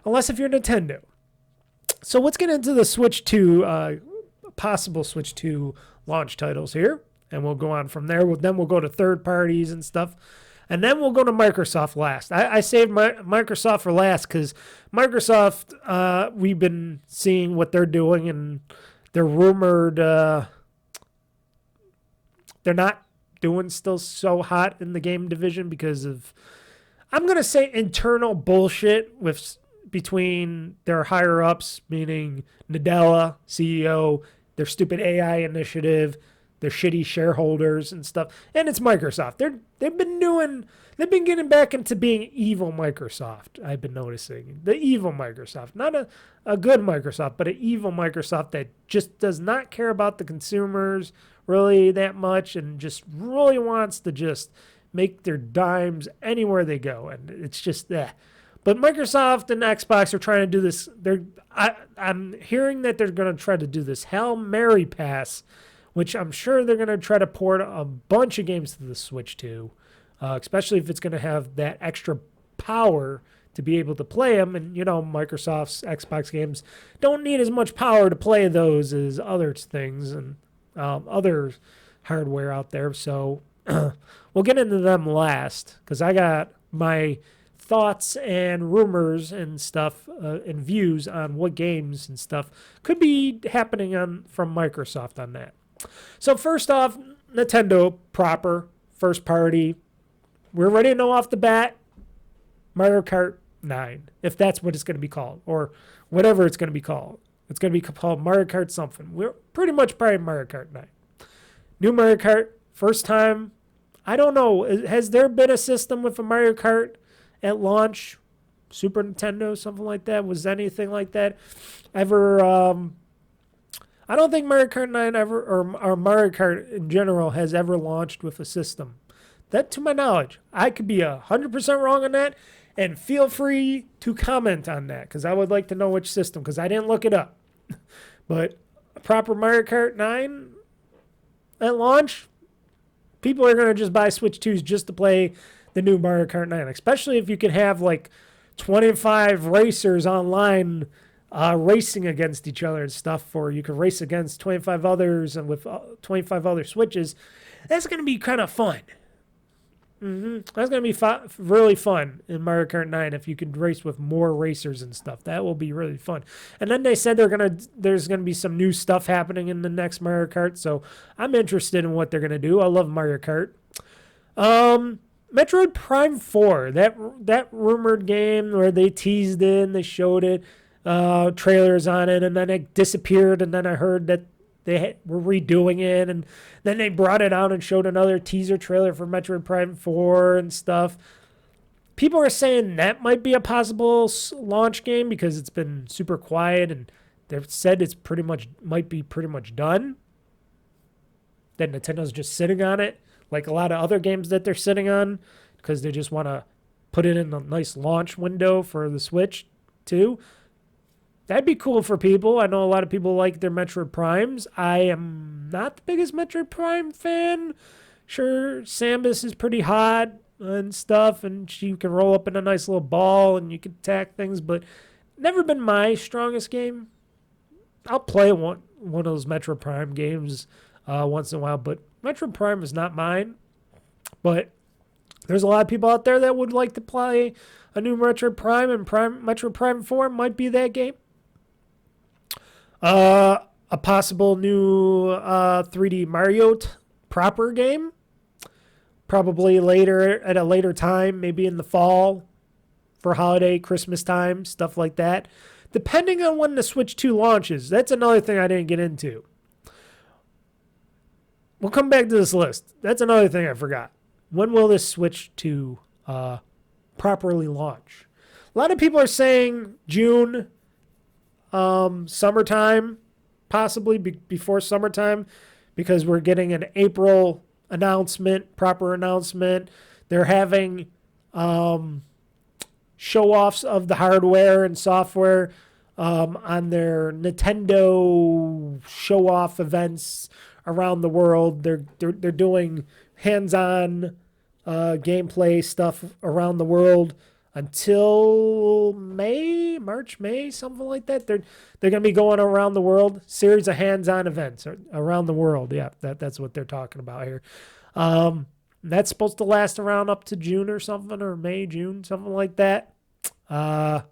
Unless if you're Nintendo. So, let's get into the Switch 2, possible Switch 2 launch titles here. And we'll go on from there. Then we'll go to third parties and stuff. And then we'll go to Microsoft last. I saved Microsoft for last because Microsoft, we've been seeing what they're doing, and they're rumored... they're not doing still so hot in the game division because of, I'm going to say, internal bullshit between their higher ups, meaning Nadella, CEO, their stupid AI initiative, their shitty shareholders and stuff. And it's Microsoft. They've been getting back into being evil Microsoft, I've been noticing. The evil Microsoft. Not a good Microsoft, but an evil Microsoft that just does not care about the consumers really that much, and just really wants to just make their dimes anywhere they go. And it's just that. But Microsoft and Xbox are trying to do this. I'm hearing that they're going to try to do this Hail Mary pass, which I'm sure they're going to try to port a bunch of games to the Switch 2, especially if it's going to have that extra power to be able to play them. And, Microsoft's Xbox games don't need as much power to play those as other things and other hardware out there. So we'll get into them last because I got my thoughts and rumors and stuff and views on what games and stuff could be happening from Microsoft on that. So first off, Nintendo proper, first party. We're ready to know off the bat, Mario Kart 9, if that's what it's going to be called, or whatever it's going to be called. It's going to be called Mario Kart something. We're pretty much probably Mario Kart 9. New Mario Kart, first time. I don't know. Has there been a system with a Mario Kart at launch? Super Nintendo, something like that? Was anything like that ever? I don't think Mario Kart 9 ever, or Mario Kart in general, has ever launched with a system. That, to my knowledge, I could be 100% wrong on that, and feel free to comment on that, because I would like to know which system, because I didn't look it up. But a proper Mario Kart 9 at launch, people are going to just buy Switch 2s just to play the new Mario Kart 9, especially if you can have like 25 racers online racing against each other and stuff, or you can race against 25 others and with 25 other Switches. That's going to be kind of fun. That's going to be really fun in Mario Kart 9 if you can race with more racers and stuff. That will be really fun. And then they said there's going to be some new stuff happening in the next Mario Kart, so I'm interested in what they're going to do. I love Mario Kart. Metroid Prime 4, that rumored game where they teased it and they showed it, trailers on it, and then it disappeared, and then I heard that they were redoing it, and then they brought it out and showed another teaser trailer for Metroid Prime 4 and stuff. People are saying that might be a possible launch game because it's been super quiet, and they've said it's might be pretty much done. That Nintendo's just sitting on it, like a lot of other games that they're sitting on, because they just want to put it in a nice launch window for the Switch too. That'd be cool for people. I know a lot of people like their Metroid Primes. I am not the biggest Metroid Prime fan. Sure, Samus is pretty hot and stuff, and she can roll up in a nice little ball, and you can attack things, but never been my strongest game. I'll play one of those Metroid Prime games once in a while, but Metroid Prime is not mine. But there's a lot of people out there that would like to play a new Metroid Prime, and Metroid Prime 4 might be that game. A possible new 3D Mario proper game. Probably at a later time, maybe in the fall for holiday, Christmas time, stuff like that. Depending on when the Switch 2 launches. That's another thing I didn't get into. We'll come back to this list. That's another thing I forgot. When will this Switch 2 properly launch? A lot of people are saying June, summertime, possibly before summertime, because we're getting an April proper announcement. They're having show-offs of the hardware and software on their Nintendo show-off events around the world. They're doing hands-on gameplay stuff around the world until March, May, something like that. They're going to be going around the world, series of hands-on events around the world. Yeah, that's what they're talking about here. That's supposed to last around up to June or something, or May, June, something like that. I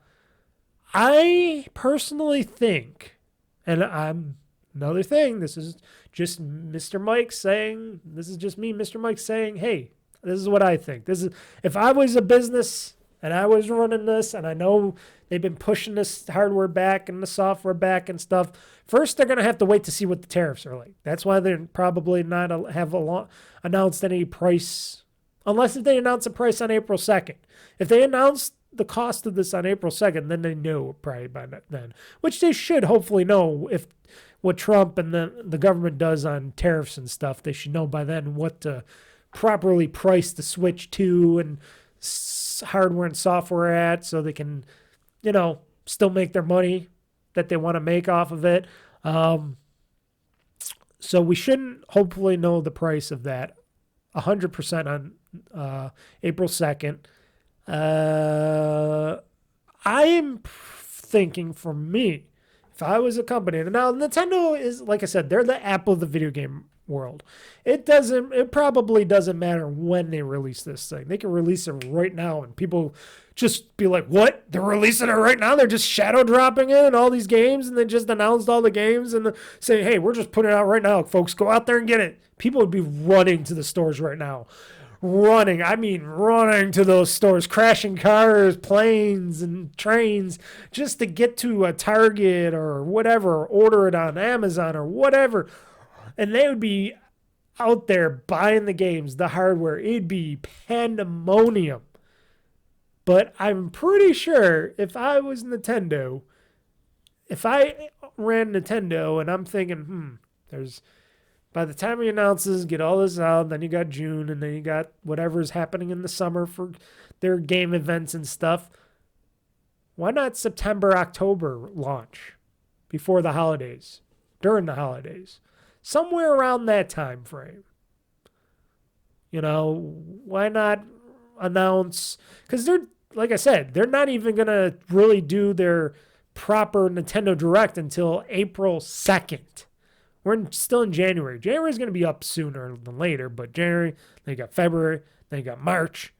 personally think, and another thing, this is just Mr. Mike saying, hey, this is what I think. If I was a business and I was running this, and I know they've been pushing this hardware back and the software back and stuff, first they're going to have to wait to see what the tariffs are like. That's why they're probably not announced any price, unless if they announce a price on April 2nd. If they announce the cost of this on April 2nd, then they know probably by then, which they should hopefully know. If what Trump and the government does on tariffs and stuff, they should know by then what to properly price the Switch 2 and hardware and software at, so they can, still make their money that they want to make off of it. So we shouldn't hopefully know the price of that 100% on April 2nd. I am thinking for me, if I was a company, and now Nintendo is, like I said, they're the Apple of the video game world. It probably doesn't matter when they release this thing. They can release it right now and people just be like, what? They're releasing it right now? They're just shadow dropping it in all these games and they just announced all the games and say, hey, we're just putting it out right now, folks. Go out there and get it. People would be running to the stores right now. Running to those stores, crashing cars, planes, and trains just to get to a Target or whatever, or order it on Amazon or whatever. And they would be out there buying the games, the hardware. It'd be pandemonium. But I'm pretty sure if I was Nintendo, if I ran Nintendo and I'm thinking, there's... By the time he announces, get all this out, then you got June, and then you got whatever's happening in the summer for their game events and stuff. Why not September, October launch before the holidays, during the holidays? Somewhere around that time frame. You know, why not announce? Because they're, like I said, they're not even going to really do their proper Nintendo Direct until April 2nd. We're still in January. January is going to be up sooner than later, but January, then you got February, then you got March,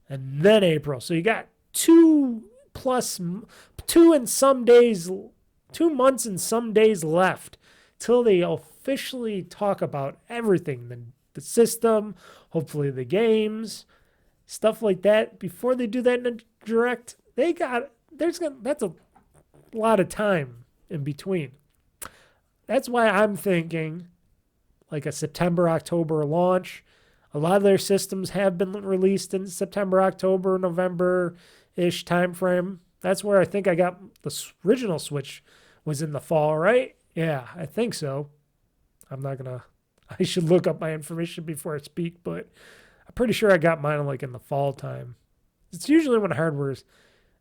and then April. So you got 2 months and some days left till they officially talk about everything, the system, hopefully the games, stuff like that. Before they do that in a direct, that's a lot of time in between. That's why I'm thinking like a September, October launch. A lot of their systems have been released in September, October, November-ish time frame. That's where I think I got the original Switch was in the fall, right? Yeah, I think so. I should look up my information before I speak, but I'm pretty sure I got mine like in the fall time. It's usually when hardware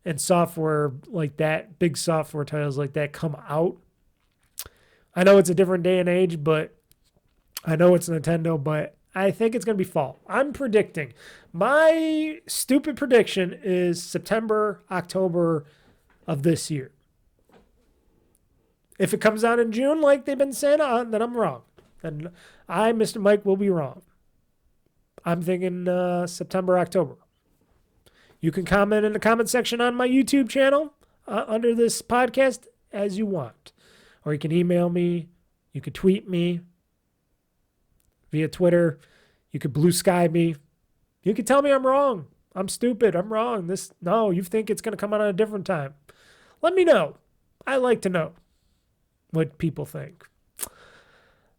and software like that, big software titles like that come out. I know it's a different day and age, but I know it's Nintendo, but I think it's going to be fall. I'm predicting. My stupid prediction is September, October of this year. If it comes out in June, like they've been saying, then I'm wrong. And I, Mr. Mike, will be wrong. I'm thinking September, October. You can comment in the comment section on my YouTube channel under this podcast as you want. Or you can email me. You could tweet me via Twitter. You could blue sky me. You could tell me I'm wrong. I'm stupid. I'm wrong. No, you think it's going to come out at a different time. Let me know. I like to know what people think.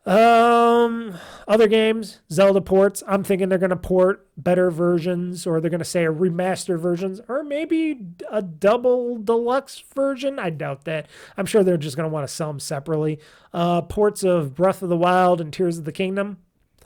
Other games, Zelda ports. I'm thinking they're going to port better versions, or they're going to say a remastered versions, or maybe a double deluxe version. I doubt that. I'm sure they're just going to want to sell them separately. Ports of Breath of the Wild and Tears of the Kingdom.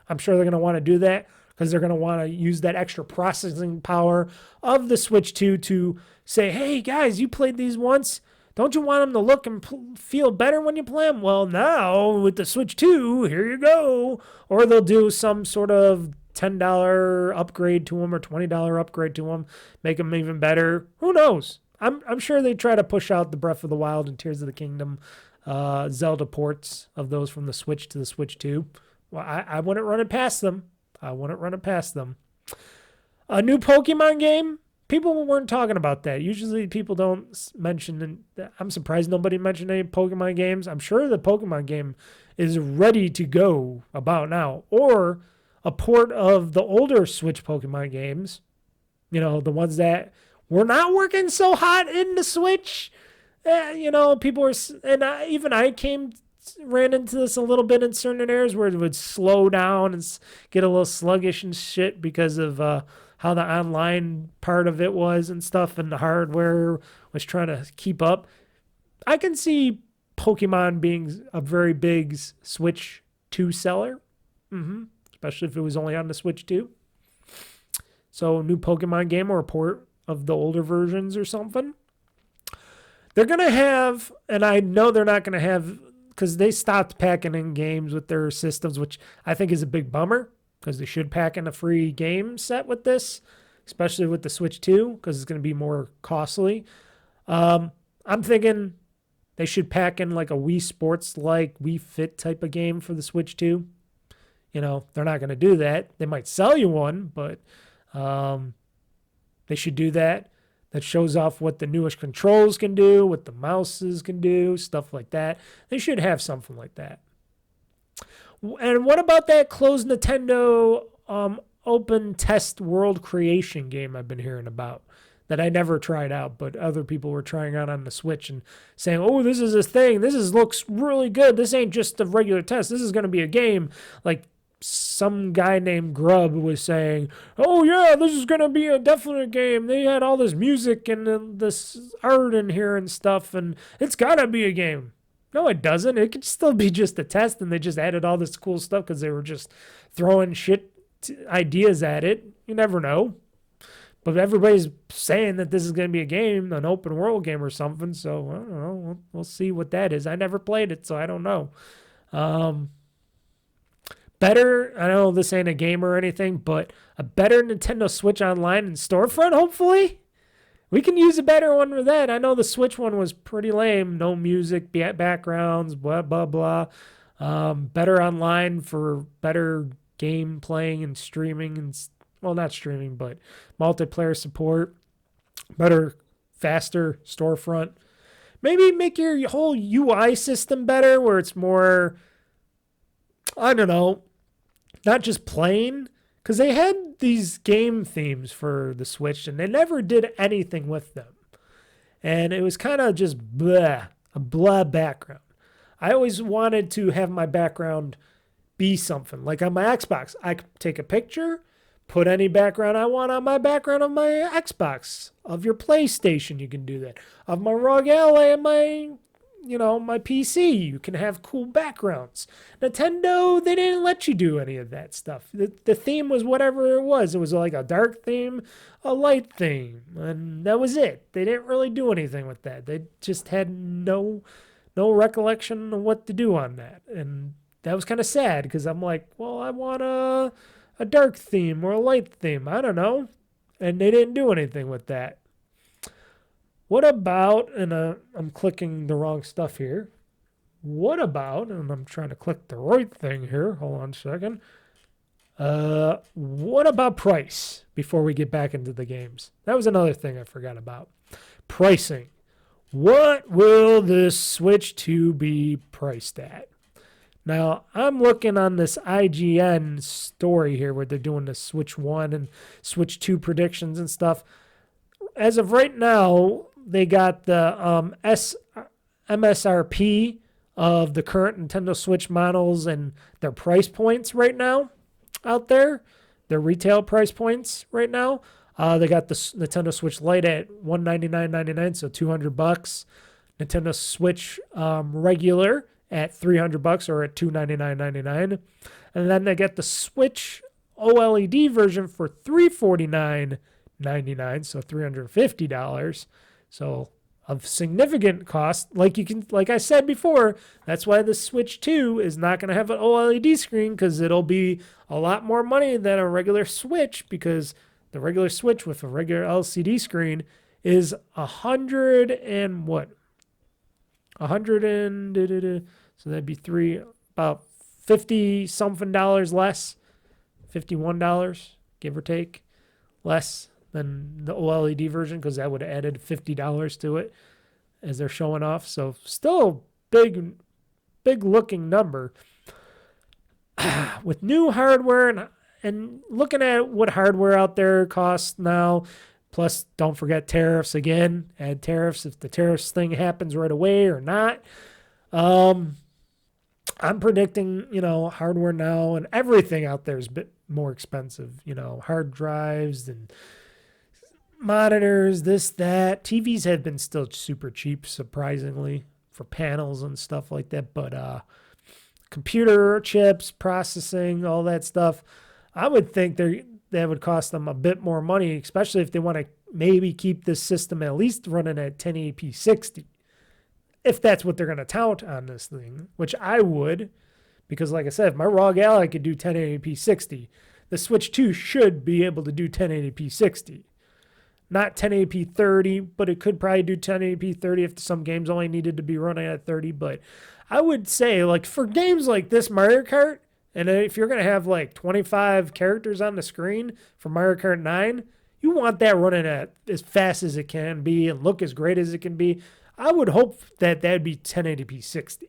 I'm sure they're going to want to do that because they're going to want to use that extra processing power of the Switch 2 to say, hey guys, you played these once. Don't you want them to look and feel better when you play them? Well, now with the Switch 2, here you go. Or they'll do some sort of $10 upgrade to them or $20 upgrade to them, make them even better. Who knows? I'm sure they try to push out the Breath of the Wild and Tears of the Kingdom Zelda ports of those from the Switch to the Switch 2. Well, I wouldn't run it past them. A new Pokemon game. People weren't talking about that. Usually people don't mention, I'm surprised nobody mentioned any Pokemon games. I'm sure the Pokemon game is ready to go about now. Or a port of the older Switch Pokemon games. You know, the ones that were not working so hot in the Switch. People were, and even I ran into this a little bit in certain areas where it would slow down and get a little sluggish and shit because of how the online part of it was and stuff, and the hardware was trying to keep up. I can see Pokemon being a very big Switch 2 seller, especially if it was only on the Switch 2. So, new Pokemon game or a port of the older versions or something. They're going to have, and I know they're not going to have, because they stopped packing in games with their systems, which I think is a big bummer. Because they should pack in a free game set with this, especially with the Switch 2, because it's going to be more costly. I'm thinking they should pack in like a Wii Sports like Wii Fit type of game for the Switch 2. You know, they're not going to do that. They might sell you one, but they should do that. That shows off what the newest controls can do, what the mouses can do, stuff like that. They should have something like that. And what about that closed Nintendo open test world creation game I've been hearing about that I never tried out, but other people were trying out on the Switch and saying, oh, this is a thing. Looks really good. This ain't just a regular test. This is going to be a game. Like some guy named Grub was saying, oh, yeah, this is going to be a definite game. They had all this music and this art in here and stuff, and it's got to be a game. No, it doesn't. It could still be just a test, and they just added all this cool stuff because they were just throwing ideas at it. You never know. But everybody's saying that this is going to be a game, an open world game or something, so I don't know. We'll see what that is. I never played it, so I don't know. Better, I know this ain't a game or anything, but a better Nintendo Switch Online and storefront, hopefully? We can use a better one for that. I know the Switch one was pretty lame. No music, backgrounds, blah, blah, blah. Better online for better game playing and streaming. And well, not streaming, but multiplayer support. Better, faster storefront. Maybe make your whole UI system better where it's more, I don't know, not just plain. Because they had these game themes for the Switch, and they never did anything with them. And it was kind of just blah, a blah background. I always wanted to have my background be something. Like on my Xbox, I could take a picture, put any background I want on my background of my Xbox. Of your PlayStation, you can do that. Of my ROG Ally and my PC, you can have cool backgrounds. Nintendo, they didn't let you do any of that stuff. The theme was whatever it was. It was like a dark theme, a light theme, and that was it. They didn't really do anything with that. They just had no recollection of what to do on that. And that was kind of sad because I'm like, well, I want a dark theme or a light theme. I don't know. And they didn't do anything with that. What about, and I'm clicking the wrong stuff here. What about, and I'm trying to click the right thing here. Hold on a second. What about price before we get back into the games? That was another thing I forgot about. Pricing. What will this Switch 2 be priced at? Now, I'm looking on this IGN story here where they're doing the Switch 1 and Switch 2 predictions and stuff. As of right now, they got the MSRP of the current Nintendo Switch models and their price points right now out there. Their retail price points right now. They got the Nintendo Switch Lite at $199.99, so $200. Nintendo Switch regular at $300 or at $299.99. And then they get the Switch OLED version for $349.99, so $350. So of significant cost, like I said before, that's why the Switch 2 is not going to have an OLED screen, because it'll be a lot more money than a regular Switch, because the regular Switch with a regular LCD screen is $100 and what? $100 and so that'd be about $50 something less, $51, give or take, less than the OLED version, because that would have added $50 to it as they're showing off. So still big looking number. With new hardware and looking at what hardware out there costs now, plus don't forget tariffs again, add tariffs if the tariffs thing happens right away or not. I'm predicting, hardware now and everything out there is a bit more expensive, hard drives and monitors, this, that. TVs have been still super cheap, surprisingly, for panels and stuff like that. But computer chips, processing, all that stuff, I would think that would cost them a bit more money, especially if they want to maybe keep this system at least running at 1080p 60. If that's what they're going to tout on this thing, which I would, because like I said, if my ROG Ally could do 1080p 60, the Switch 2 should be able to do 1080p 60. not 1080p 30, but it could probably do 1080p 30 if some games only needed to be running at 30. But I would say, like, for games like this Mario Kart, and if you're going to have like 25 characters on the screen for Mario Kart 9, you want that running at as fast as it can be and look as great as it can be. I would hope that that'd be 1080p 60.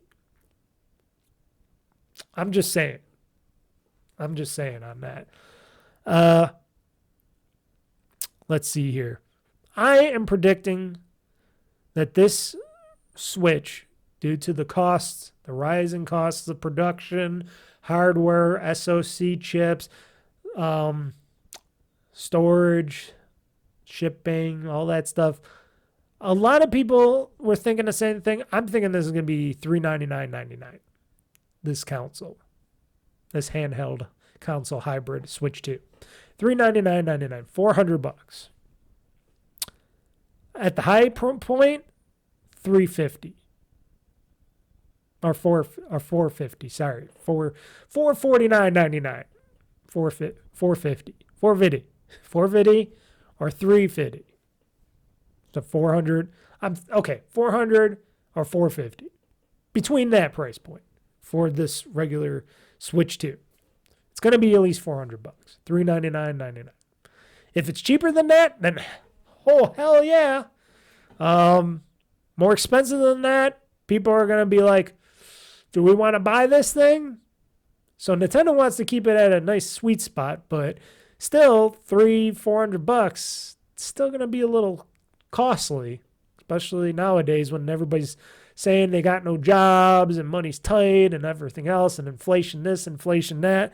I'm just saying on that. Let's see here. I am predicting that this Switch, due to the costs, the rising costs of production, hardware, SoC chips, storage, shipping, all that stuff. A lot of people were thinking the same thing. I'm thinking this is going to be $399.99. This console, this handheld console hybrid Switch 2, $399.99, $400. At the high point, $350 or $450. Sorry, $449.99, $450, $450 or $350. So 400. Okay, 400 or 450. Between that price point for this regular Switch 2. It's going to be at least $400. $399.99. If it's cheaper than that, then oh hell yeah. More expensive than that, people are going to be like, do we want to buy this thing? So Nintendo wants to keep it at a nice sweet spot, but still $400, still going to be a little costly, especially nowadays when everybody's saying they got no jobs and money's tight and everything else and inflation this, inflation that.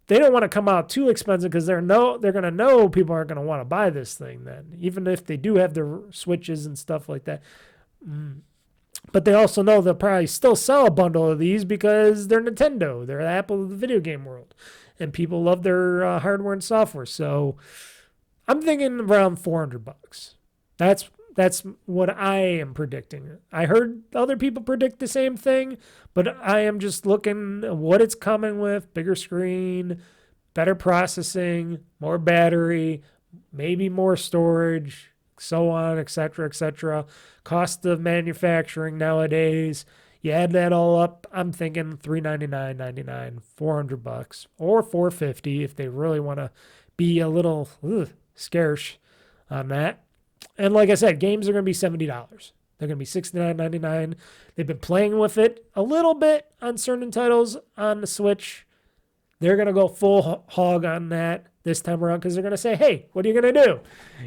They don't want to come out too expensive because they're going to know people aren't going to want to buy this thing then, even if they do have their Switches and stuff like that. But they also know they'll probably still sell a bundle of these because they're Nintendo. They're the Apple of the video game world. And people love their hardware and software. So I'm thinking around $400. That's what I am predicting. I heard other people predict the same thing, but I am just looking at what it's coming with. Bigger screen, better processing, more battery, maybe more storage, so on, etc., etc. Cost of manufacturing nowadays. You add that all up, I'm thinking $399.99, $400, or $450 if they really want to be a little scarce on that. And like I said, games are going to be $70. They're going to be $69.99. They've been playing with it a little bit on certain titles on the Switch. They're going to go full hog on that this time around because they're going to say, hey, what are you going to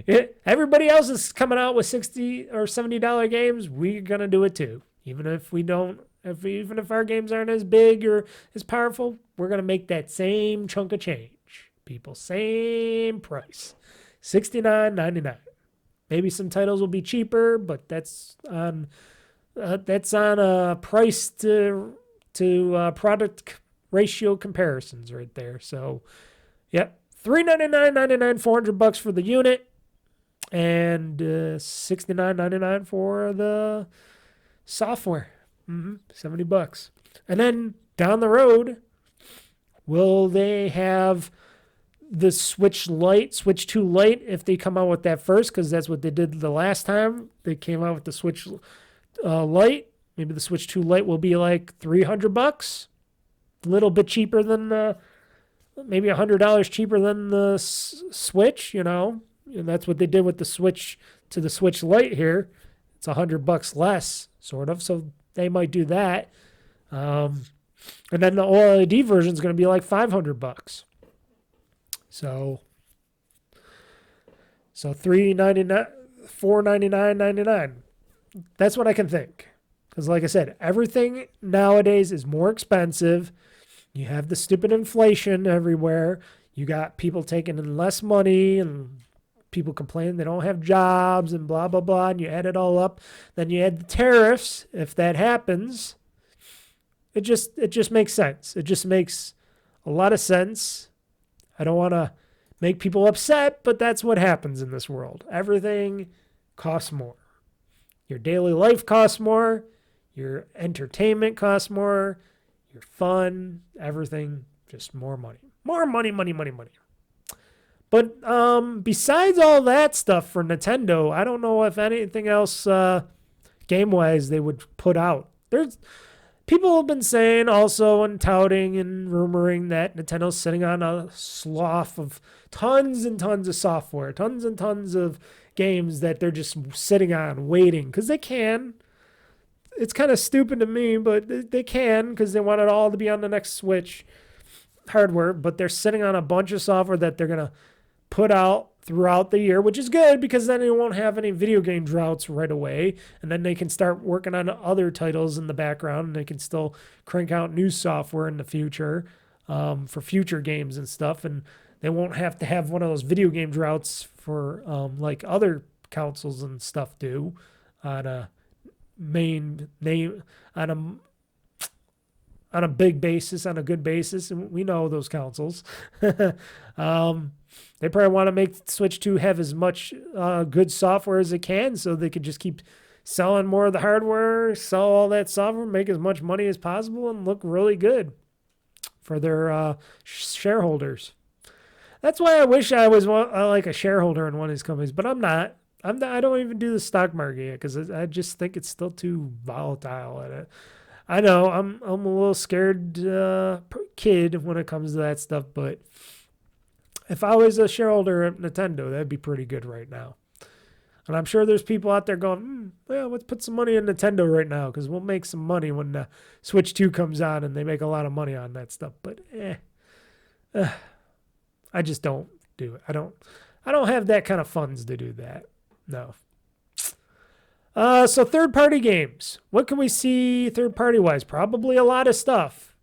do? Everybody else is coming out with $60 or $70 games. We're going to do it too. Even if we don't, even if our games aren't as big or as powerful, we're going to make that same chunk of change. People, same price. $69.99. Maybe some titles will be cheaper, but that's on price to product ratio comparisons right there. So, yep, $399.99, $400 for the unit, and $69.99 for the software. $70. And then down the road, will they have the Switch Lite, Switch 2 Lite, if they come out with that first, because that's what they did the last time. They came out with the Switch Lite. Maybe the Switch 2 Lite will be like $300, a little bit cheaper than maybe $100 cheaper than the Switch, and that's what they did with the Switch to the Switch Lite here. It's $100 less, sort of, so they might do that. And then the OLED version is going to be like $500. So $399, $499.99. That's what I can think. Because like I said, everything nowadays is more expensive. You have the stupid inflation everywhere. You got people taking in less money and people complaining they don't have jobs and blah, blah, blah. And you add it all up. Then you add the tariffs. If that happens, it just makes sense. It just makes a lot of sense. I don't want to make people upset, but that's what happens in this world. Everything costs more. Your daily life costs more. Your entertainment costs more. Your fun, everything, just more money. More money, money, money, money. But besides all that stuff for Nintendo, I don't know if anything else game-wise they would put out. There's people have been saying also and touting and rumoring that Nintendo's sitting on a slough of tons and tons of software, tons and tons of games that they're just sitting on waiting because they can. It's kind of stupid to me, but they can because they want it all to be on the next Switch hardware, but they're sitting on a bunch of software that they're going to put out throughout the year, which is good because then they won't have any video game droughts right away. And then they can start working on other titles in the background and they can still crank out new software in the future for future games and stuff. And they won't have to have one of those video game droughts for like other consoles and stuff do on a main name on a big basis, on a good basis, and we know those consoles. They probably want to make Switch 2 have as much good software as it can so they could just keep selling more of the hardware, sell all that software, make as much money as possible, and look really good for their shareholders. That's why I wish I was like a shareholder in one of these companies, but I'm not. I don't even do the stock market yet because I just think it's still too volatile at it. I know I'm a little scared kid when it comes to that stuff, but if I was a shareholder at Nintendo, that'd be pretty good right now. And I'm sure there's people out there going, well, let's put some money in Nintendo right now because we'll make some money when the Switch 2 comes out and they make a lot of money on that stuff. But I just don't do it. I don't have that kind of funds to do that. No. So third-party games. What can we see third-party wise? Probably a lot of stuff.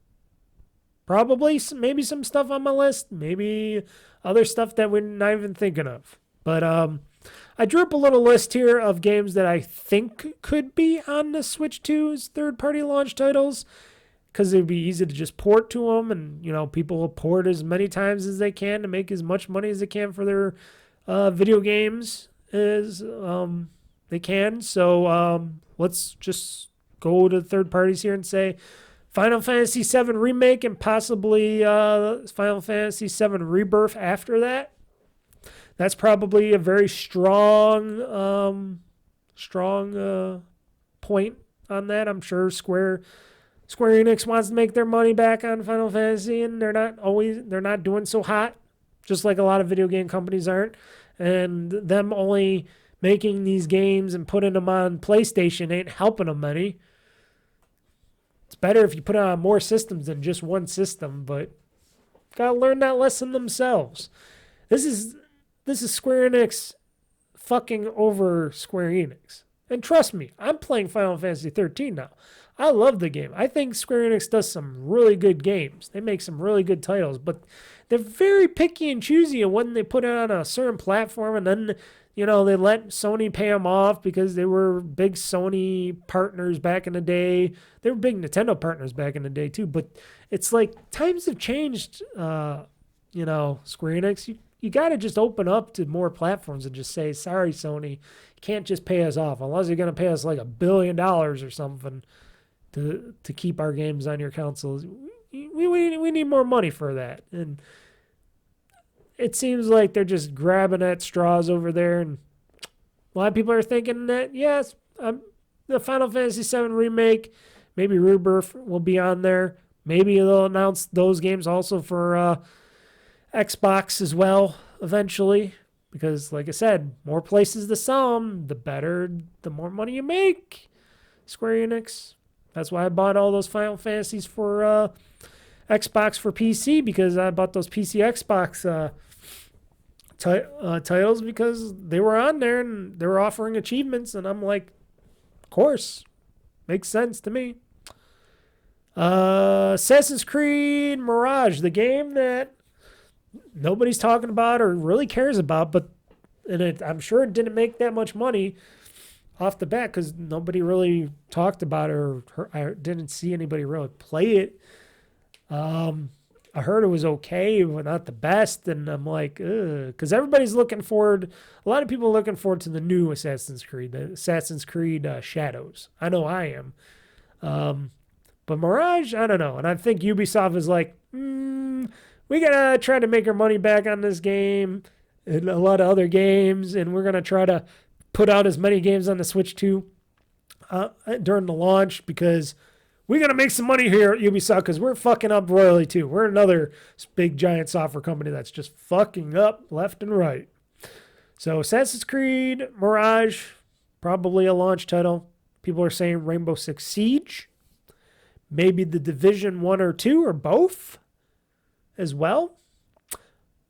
Probably maybe some stuff on my list. Maybe other stuff that we're not even thinking of. But I drew up a little list here of games that I think could be on the Switch 2's third-party launch titles because it would be easy to just port to them. And, you know, people will port as many times as they can to make as much money as they can for their video games as they can. So let's just go to third parties here and say Final Fantasy VII Remake and possibly Final Fantasy VII Rebirth after that. That's probably a very strong point on that. I'm sure Square Enix wants to make their money back on Final Fantasy, and they're not doing so hot, just like a lot of video game companies aren't. And them only making these games and putting them on PlayStation ain't helping them any. It's better if you put it on more systems than just one system, but gotta learn that lesson themselves. This is Square Enix fucking over Square Enix. And trust me, I'm playing Final Fantasy 13 now. I love the game. I think Square Enix does some really good games. They make some really good titles, but they're very picky and choosy when they put it on a certain platform, and then, you know, they let Sony pay them off because they were big Sony partners back in the day. They were big Nintendo partners back in the day too, but it's like times have changed, you know, Square Enix. You got to just open up to more platforms and just say, sorry, Sony, you can't just pay us off unless you're going to pay us like $1 billion or something to keep our games on your consoles. We need more money for that. And it seems like they're just grabbing at straws over there. And a lot of people are thinking that, yes, the Final Fantasy VII Remake, maybe Rebirth will be on there. Maybe they'll announce those games also for Xbox as well eventually. Because, like I said, more places to sell them, the better, the more money you make. Square Enix. That's why I bought all those Final Fantasies for Xbox for PC, because I bought those PC Xbox titles because they were on there and they were offering achievements, and I'm like, of course, makes sense to me. Assassin's Creed Mirage, the game that nobody's talking about or really cares about, but I'm sure it didn't make that much money off the bat because nobody really talked about it, or I didn't see anybody really play it. I heard it was okay, but not the best, and I'm like, ugh, because everybody's looking forward. A lot of people are looking forward to the new Assassin's Creed, the Assassin's Creed Shadows. I know I am. But Mirage, I don't know, and I think Ubisoft is like, we gotta try to make our money back on this game. and a lot of other games. And we're going to try to put out as many games on the Switch too during the launch, because we're going to make some money here at Ubisoft, because we're fucking up royally too. We're another big giant software company that's just fucking up left and right. So Assassin's Creed Mirage, probably a launch title. People are saying Rainbow Six Siege. Maybe The Division 1 or 2 or both as well.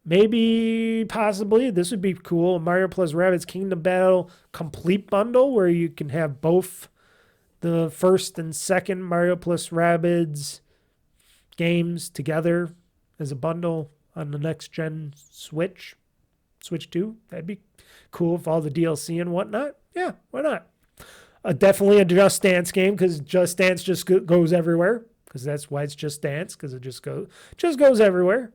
Maybe, possibly, this would be cool, Mario plus Rabbids Kingdom Battle complete bundle, where you can have both the first and second Mario plus Rabbids games together as a bundle on the next gen Switch 2. That'd be cool with all the DLC and whatnot. Yeah, why not? Definitely a Just Dance game, because Just Dance just goes everywhere, because that's why it's Just Dance, because it just goes everywhere.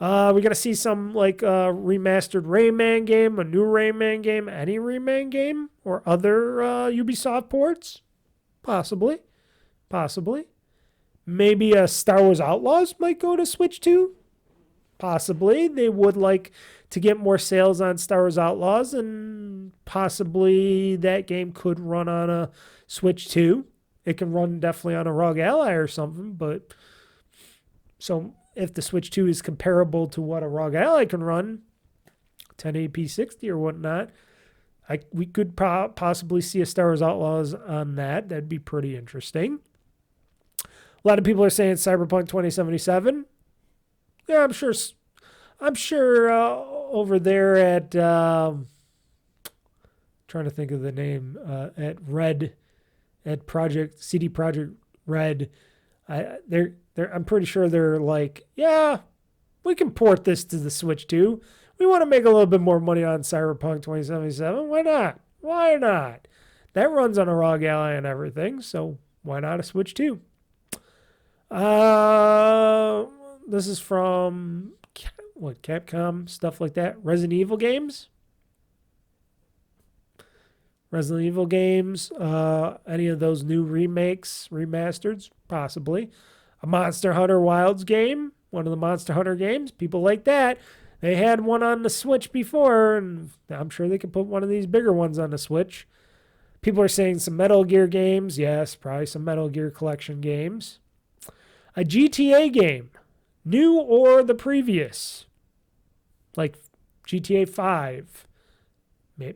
We're going to see some remastered Rayman game, a new Rayman game, any Rayman game, or other Ubisoft ports. Possibly. Maybe Star Wars Outlaws might go to Switch 2. Possibly. They would like to get more sales on Star Wars Outlaws, and possibly that game could run on a Switch 2. It can run definitely on a ROG Ally or something, but so if the Switch 2 is comparable to what a ROG Ally can run, 1080p 60 or whatnot, we could possibly see a Star Wars Outlaws on that. That'd be pretty interesting. A lot of people are saying Cyberpunk 2077. Yeah, I'm sure over there at trying to think of the name at CD Projekt Red. I'm pretty sure they're like, yeah, we can port this to the Switch too. We want to make a little bit more money on Cyberpunk 2077. Why not? That runs on a ROG Ally and everything, so why not a Switch 2? This is from Capcom, stuff like that. Resident Evil games, any of those new remakes, remasters, possibly. A Monster Hunter Wilds game, one of the Monster Hunter games. People like that. They had one on the Switch before, and I'm sure they could put one of these bigger ones on the Switch. People are saying some Metal Gear games. Yes, probably some Metal Gear Collection games. A GTA game, new or the previous, like GTA 5,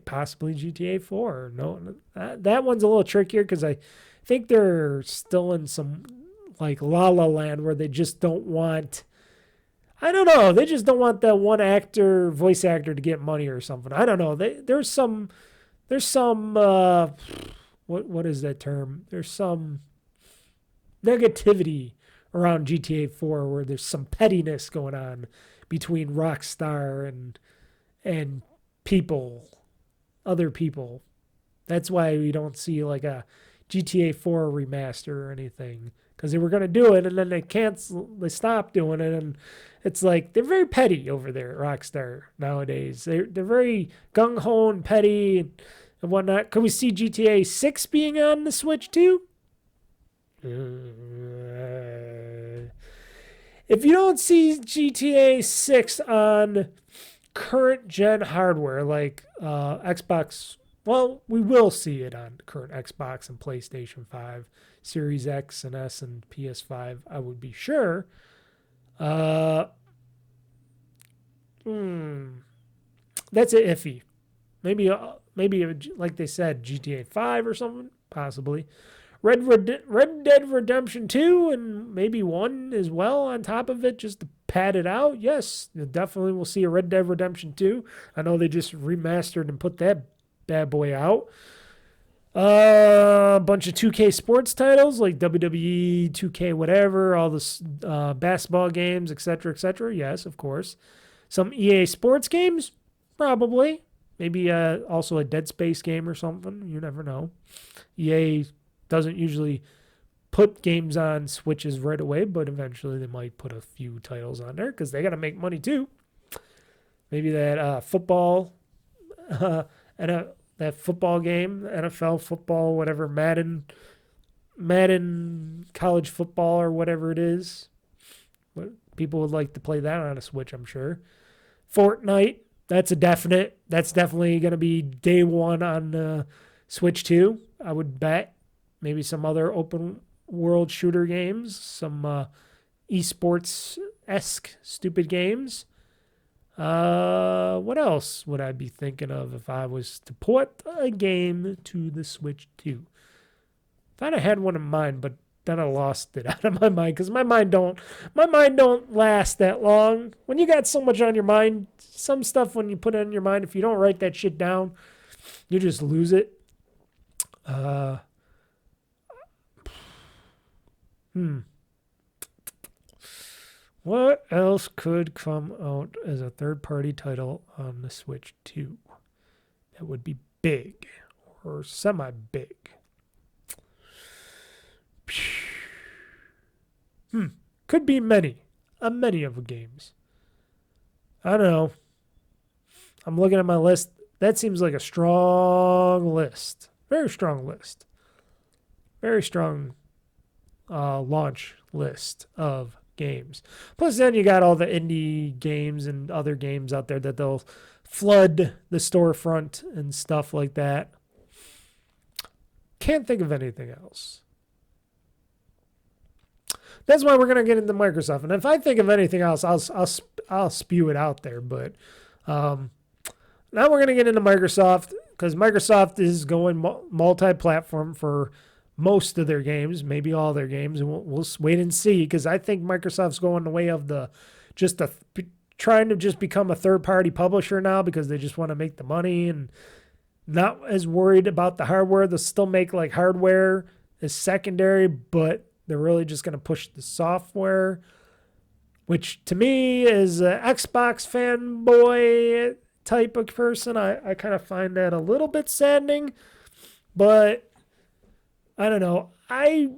possibly GTA 4. No, that one's a little trickier, because I think they're still in some like La La Land, where they just don't want, I don't know, they just don't want that one voice actor to get money or something. I don't know. There's some what is that term? There's some negativity around GTA 4, where there's some pettiness going on between Rockstar and other people. That's why we don't see like a GTA 4 remaster or anything, because they were going to do it, and then they stopped doing it, and it's like they're very petty over there at Rockstar nowadays. They're very gung-ho and petty and whatnot. Could we see GTA 6 being on the Switch too? If you don't see GTA 6 on current gen hardware like Xbox, well, we will see it on current Xbox and PlayStation 5, Series X and S and PS5, I would be sure. That's iffy. Maybe like they said, GTA 5 or something, possibly. Red Dead Redemption 2 and maybe 1 as well on top of it, just to pad it out. Yes, definitely we'll see a Red Dead Redemption 2. I know they just remastered and put that bad boy out. A bunch of 2K sports titles like WWE, 2K whatever, all this basketball games, etc., etc. Yes, of course. Some EA sports games, probably. Maybe also a Dead Space game or something. You never know. EA doesn't usually put games on Switches right away, but eventually they might put a few titles on there, because they got to make money too. Maybe that football, that football game, NFL football, whatever, Madden college football or whatever it is. People would like to play that on a Switch, I'm sure. Fortnite, that's a definite. That's definitely going to be day one on Switch 2, I would bet. Maybe some other open world shooter games, some esports-esque stupid games. What else would I be thinking of if I was to port a game to the Switch 2? Thought I had one in mind, but then I lost it out of my mind because my mind don't last that long. When you got so much on your mind, some stuff when you put it in your mind, if you don't write that shit down, you just lose it. What else could come out as a third-party title on the Switch 2 that would be big or semi-big? Could be many of games. I don't know. I'm looking at my list. That seems like a strong list. Very strong list. Very strong launch list of games. Plus then you got all the indie games and other games out there that they'll flood the storefront and stuff like that. Can't think of anything else. That's why we're gonna get into Microsoft. And if I think of anything else, I'll spew it out there. But now we're gonna get into Microsoft because Microsoft is going multi-platform for most of their games, maybe all their games, and we'll wait and see. Because I think Microsoft's going the way of trying to just become a third-party publisher now because they just want to make the money and not as worried about the hardware. They'll still make like hardware as secondary, but they're really just going to push the software, which to me is an Xbox fanboy type of person. I kind of find that a little bit saddening, but I don't know. I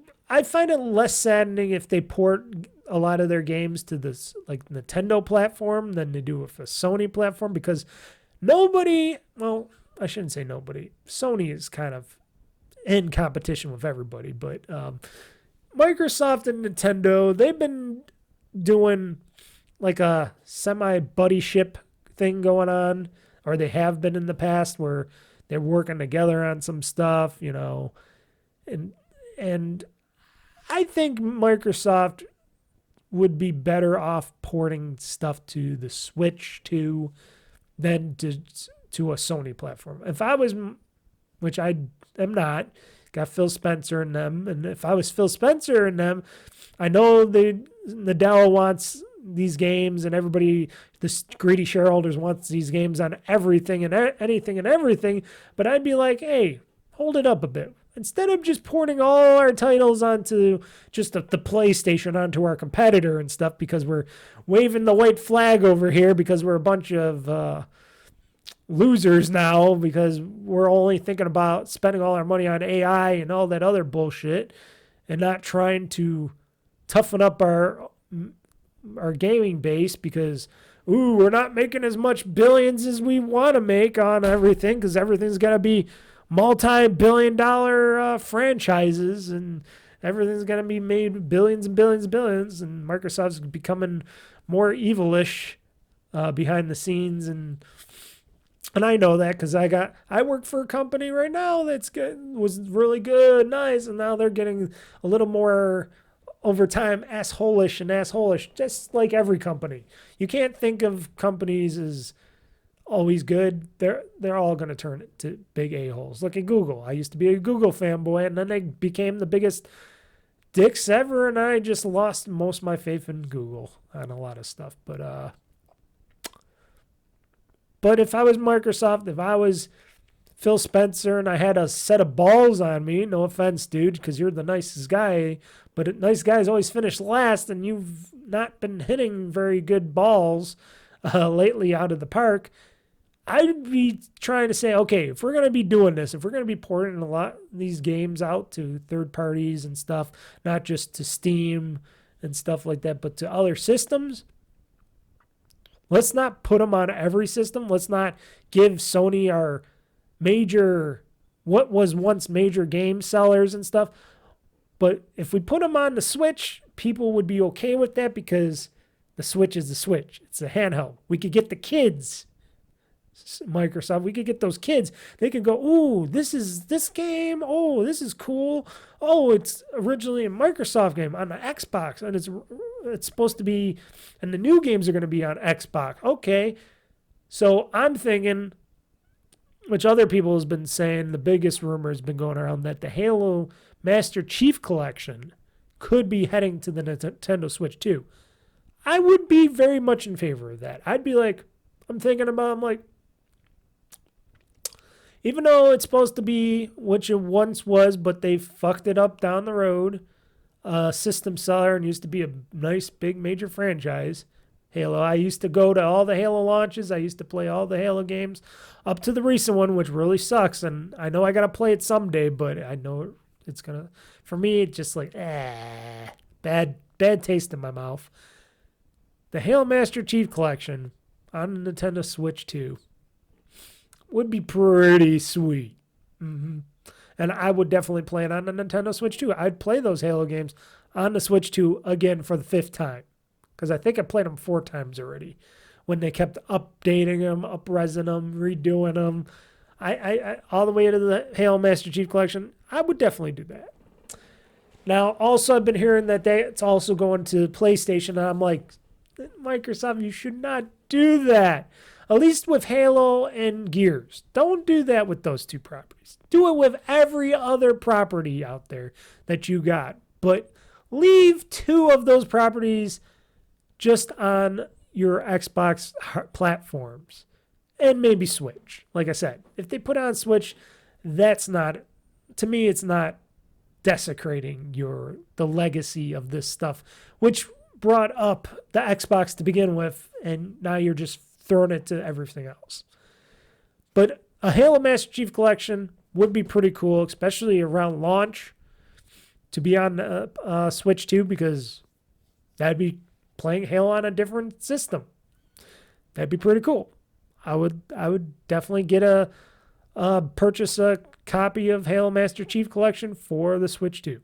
find it less saddening if they port a lot of their games to this like Nintendo platform than they do with a Sony platform because I shouldn't say nobody. Sony is kind of in competition with everybody, but Microsoft and Nintendo, they've been doing like a semi-buddyship thing going on, or they have been in the past where they're working together on some stuff, you know. And I think Microsoft would be better off porting stuff to the Switch 2 than to a Sony platform. If I was, which I am not, got Phil Spencer and them, and if I was Phil Spencer and them, I know Nadella wants these games and everybody, the greedy shareholders wants these games on everything and anything and everything, but I'd be like, hey, hold it up a bit. Instead of just porting all our titles onto just the PlayStation onto our competitor and stuff because we're waving the white flag over here because we're a bunch of losers now because we're only thinking about spending all our money on AI and all that other bullshit and not trying to toughen up our gaming base because, we're not making as much billions as we want to make on everything because everything's got to be multi-billion-dollar franchises and everything's going to be made billions and billions and billions, and Microsoft's becoming more evilish behind the scenes, and I know that because I work for a company right now was really good, nice, and now they're getting a little more over time assholish, just like every company. You can't think of companies as always good. They're all going to turn to big a-holes. Look at Google. I used to be a Google fanboy, and then they became the biggest dicks ever, and I just lost most of my faith in Google on a lot of stuff. But if I was Microsoft, if I was Phil Spencer and I had a set of balls on me, no offense, dude, because you're the nicest guy, but nice guys always finish last, and you've not been hitting very good balls lately out of the park, I'd be trying to say, okay, if we're going to be doing this, if we're going to be porting a lot of these games out to third parties and stuff, not just to Steam and stuff like that, but to other systems, let's not put them on every system. Let's not give Sony our what was once major game sellers and stuff. But if we put them on the Switch, people would be okay with that because The Switch is the Switch. It's a handheld. We could get the kids, Microsoft. We could get those kids. They could go, ooh, this is this game. Oh, this is cool. Oh, it's originally a Microsoft game on the Xbox, and it's supposed to be, and the new games are going to be on Xbox. Okay, so I'm thinking, which other people has been saying, the biggest rumor has been going around that the Halo Master Chief Collection could be heading to the Nintendo Switch 2. I would be very much in favor of that. I'd be like, I'm like, even though it's supposed to be what it once was, but they fucked it up down the road, system seller, and used to be a nice, big, major franchise, Halo. I used to go to all the Halo launches. I used to play all the Halo games up to the recent one, which really sucks. And I know I got to play it someday, but I know it's going to, for me, it's just like, bad taste in my mouth. The Halo Master Chief Collection on the Nintendo Switch 2 would be pretty sweet. And I would definitely play it on the Nintendo Switch 2. I'd play those Halo games on the Switch 2 again for the 5th time. Because I think I played them 4 times already. When they kept updating them, up-resing them, redoing them. I all the way to the Halo Master Chief Collection, I would definitely do that. Now, also, I've been hearing that it's also going to PlayStation. And I'm like, Microsoft, you should not do that. At least with Halo and Gears. Don't do that with those 2 properties. Do it with every other property out there that you got. But leave 2 of those properties just on your Xbox platforms. And maybe Switch. Like I said, if they put on Switch, that's not, to me, it's not desecrating the legacy of this stuff, which brought up the Xbox to begin with, and now you're just throwing it to everything else. But a Halo Master Chief Collection would be pretty cool, especially around launch, to be on Switch 2, because that'd be playing Halo on a different system. That'd be pretty cool. I would definitely get purchase a copy of Halo Master Chief Collection for the Switch 2.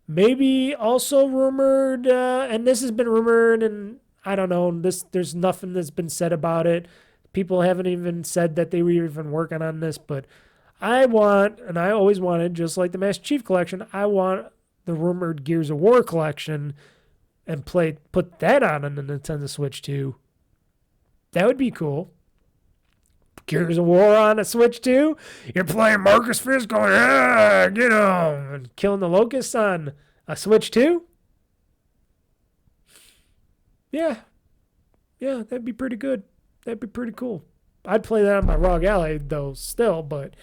Maybe also rumored, and this has been rumored, and I don't know, there's nothing that's been said about it. People haven't even said that they were even working on this, but I want, and I always wanted, just like the Master Chief Collection, I want the rumored Gears of War collection and put that on the Nintendo Switch 2. That would be cool. Gears of War on a Switch 2. You're playing Marcus Fist going, get on, and killing the locusts on a Switch 2. Yeah, that'd be pretty good. That'd be pretty cool. I'd play that on my ROG Ally, though, still, but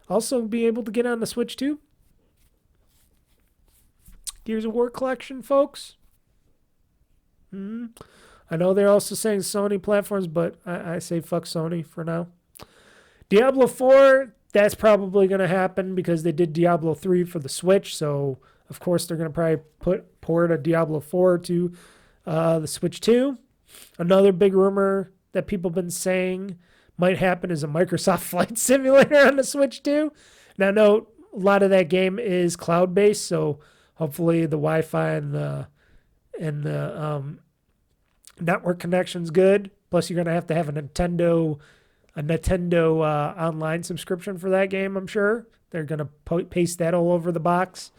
also be able to get on the Switch 2. Gears of War collection, folks. I know they're also saying Sony platforms, but I say fuck Sony for now. Diablo 4, that's probably going to happen because they did Diablo 3 for the Switch, so of course they're going to probably port a Diablo 4 to the Switch 2. Another big rumor that people have been saying might happen is a Microsoft Flight Simulator on the Switch 2. Now, note, a lot of that game is cloud-based, so hopefully the Wi-Fi and the network connection's good. Plus, you're going to have a Nintendo online subscription for that game, I'm sure. They're going to paste that all over the box.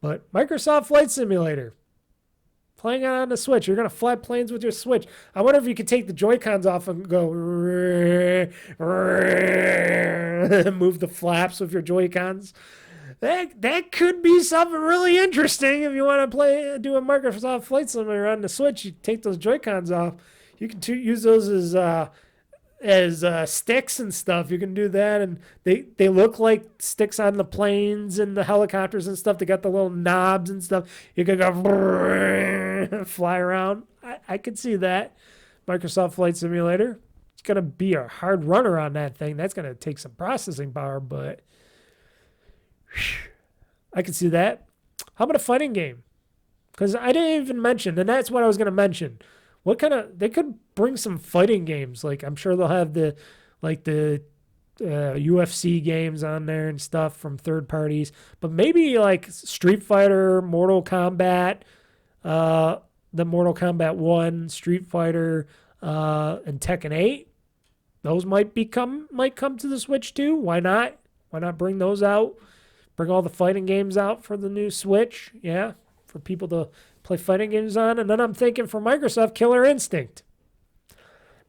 But Microsoft Flight Simulator. Playing it on the Switch. You're going to fly planes with your Switch. I wonder if you could take the Joy-Cons off and go move the flaps with your Joy-Cons. That could be something really interesting if you want to do a Microsoft Flight Simulator on the Switch. You take those Joy-Cons off. You can use those as sticks and stuff. You can do that, and they look like sticks on the planes and the helicopters and stuff. They got the little knobs and stuff. You can go fly around. I could see that. Microsoft Flight Simulator. It's going to be a hard runner on that thing. That's going to take some processing power, but I can see that. How about a fighting game? Because I didn't even mention, and that's what I was going to mention. They could bring some fighting games. Like, I'm sure they'll have the UFC games on there and stuff from third parties. But maybe like Street Fighter, Mortal Kombat, the Mortal Kombat 1, Street Fighter, and Tekken 8. Those might come to the Switch too. Why not? Why not bring those out? Bring all the fighting games out for the new Switch. Yeah, for people to play fighting games on. And then I'm thinking for Microsoft, Killer Instinct.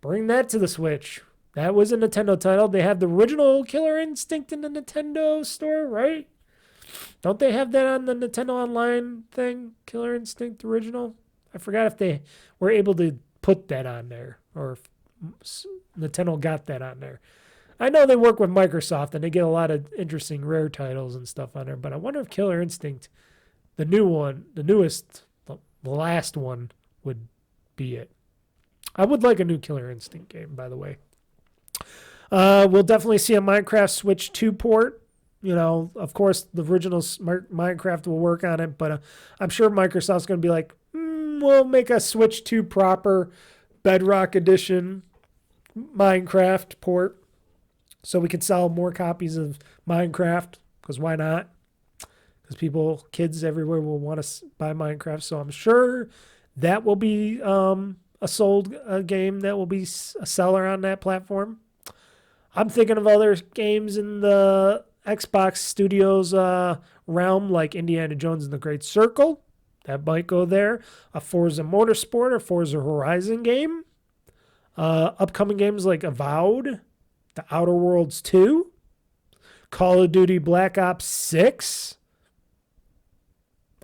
Bring that to the Switch. That was a Nintendo title. They have the original Killer Instinct in the Nintendo store, right? Don't they have that on the Nintendo Online thing? Killer Instinct original? I forgot if they were able to put that on there or if Nintendo got that on there. I know they work with Microsoft and they get a lot of interesting rare titles and stuff on there, but I wonder if Killer Instinct, the new one, the newest, the last one, would be it. I would like a new Killer Instinct game, by the way. We'll definitely see a Minecraft Switch 2 port. You know, of course, the original Minecraft will work on it, but I'm sure Microsoft's going to be like, we'll make a Switch 2 proper Bedrock Edition Minecraft port so we can sell more copies of Minecraft, because why not? Because kids everywhere will want to buy Minecraft, so I'm sure that will be a sold game that will be a seller on that platform. I'm thinking of other games in the Xbox Studios realm, like Indiana Jones and the Great Circle. That might go there. A Forza Motorsport or Forza Horizon game. Upcoming games like Avowed, The Outer Worlds 2, Call of Duty Black Ops 6.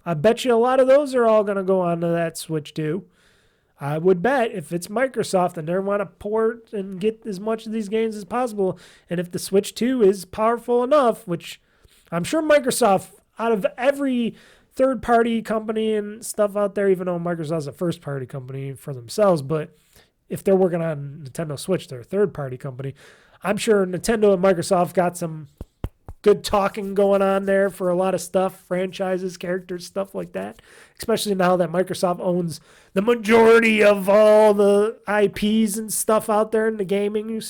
I bet you a lot of those are all going to go onto that Switch 2. I would bet if it's Microsoft and they want to port and get as much of these games as possible, and if the Switch 2 is powerful enough, which I'm sure Microsoft, out of every third-party company and stuff out there, even though Microsoft's a first-party company for themselves, but if they're working on Nintendo Switch, they're a third-party company. I'm sure Nintendo and Microsoft got some good talking going on there for a lot of stuff, franchises, characters, stuff like that. Especially now that Microsoft owns the majority of all the IPs and stuff out there in the gaming.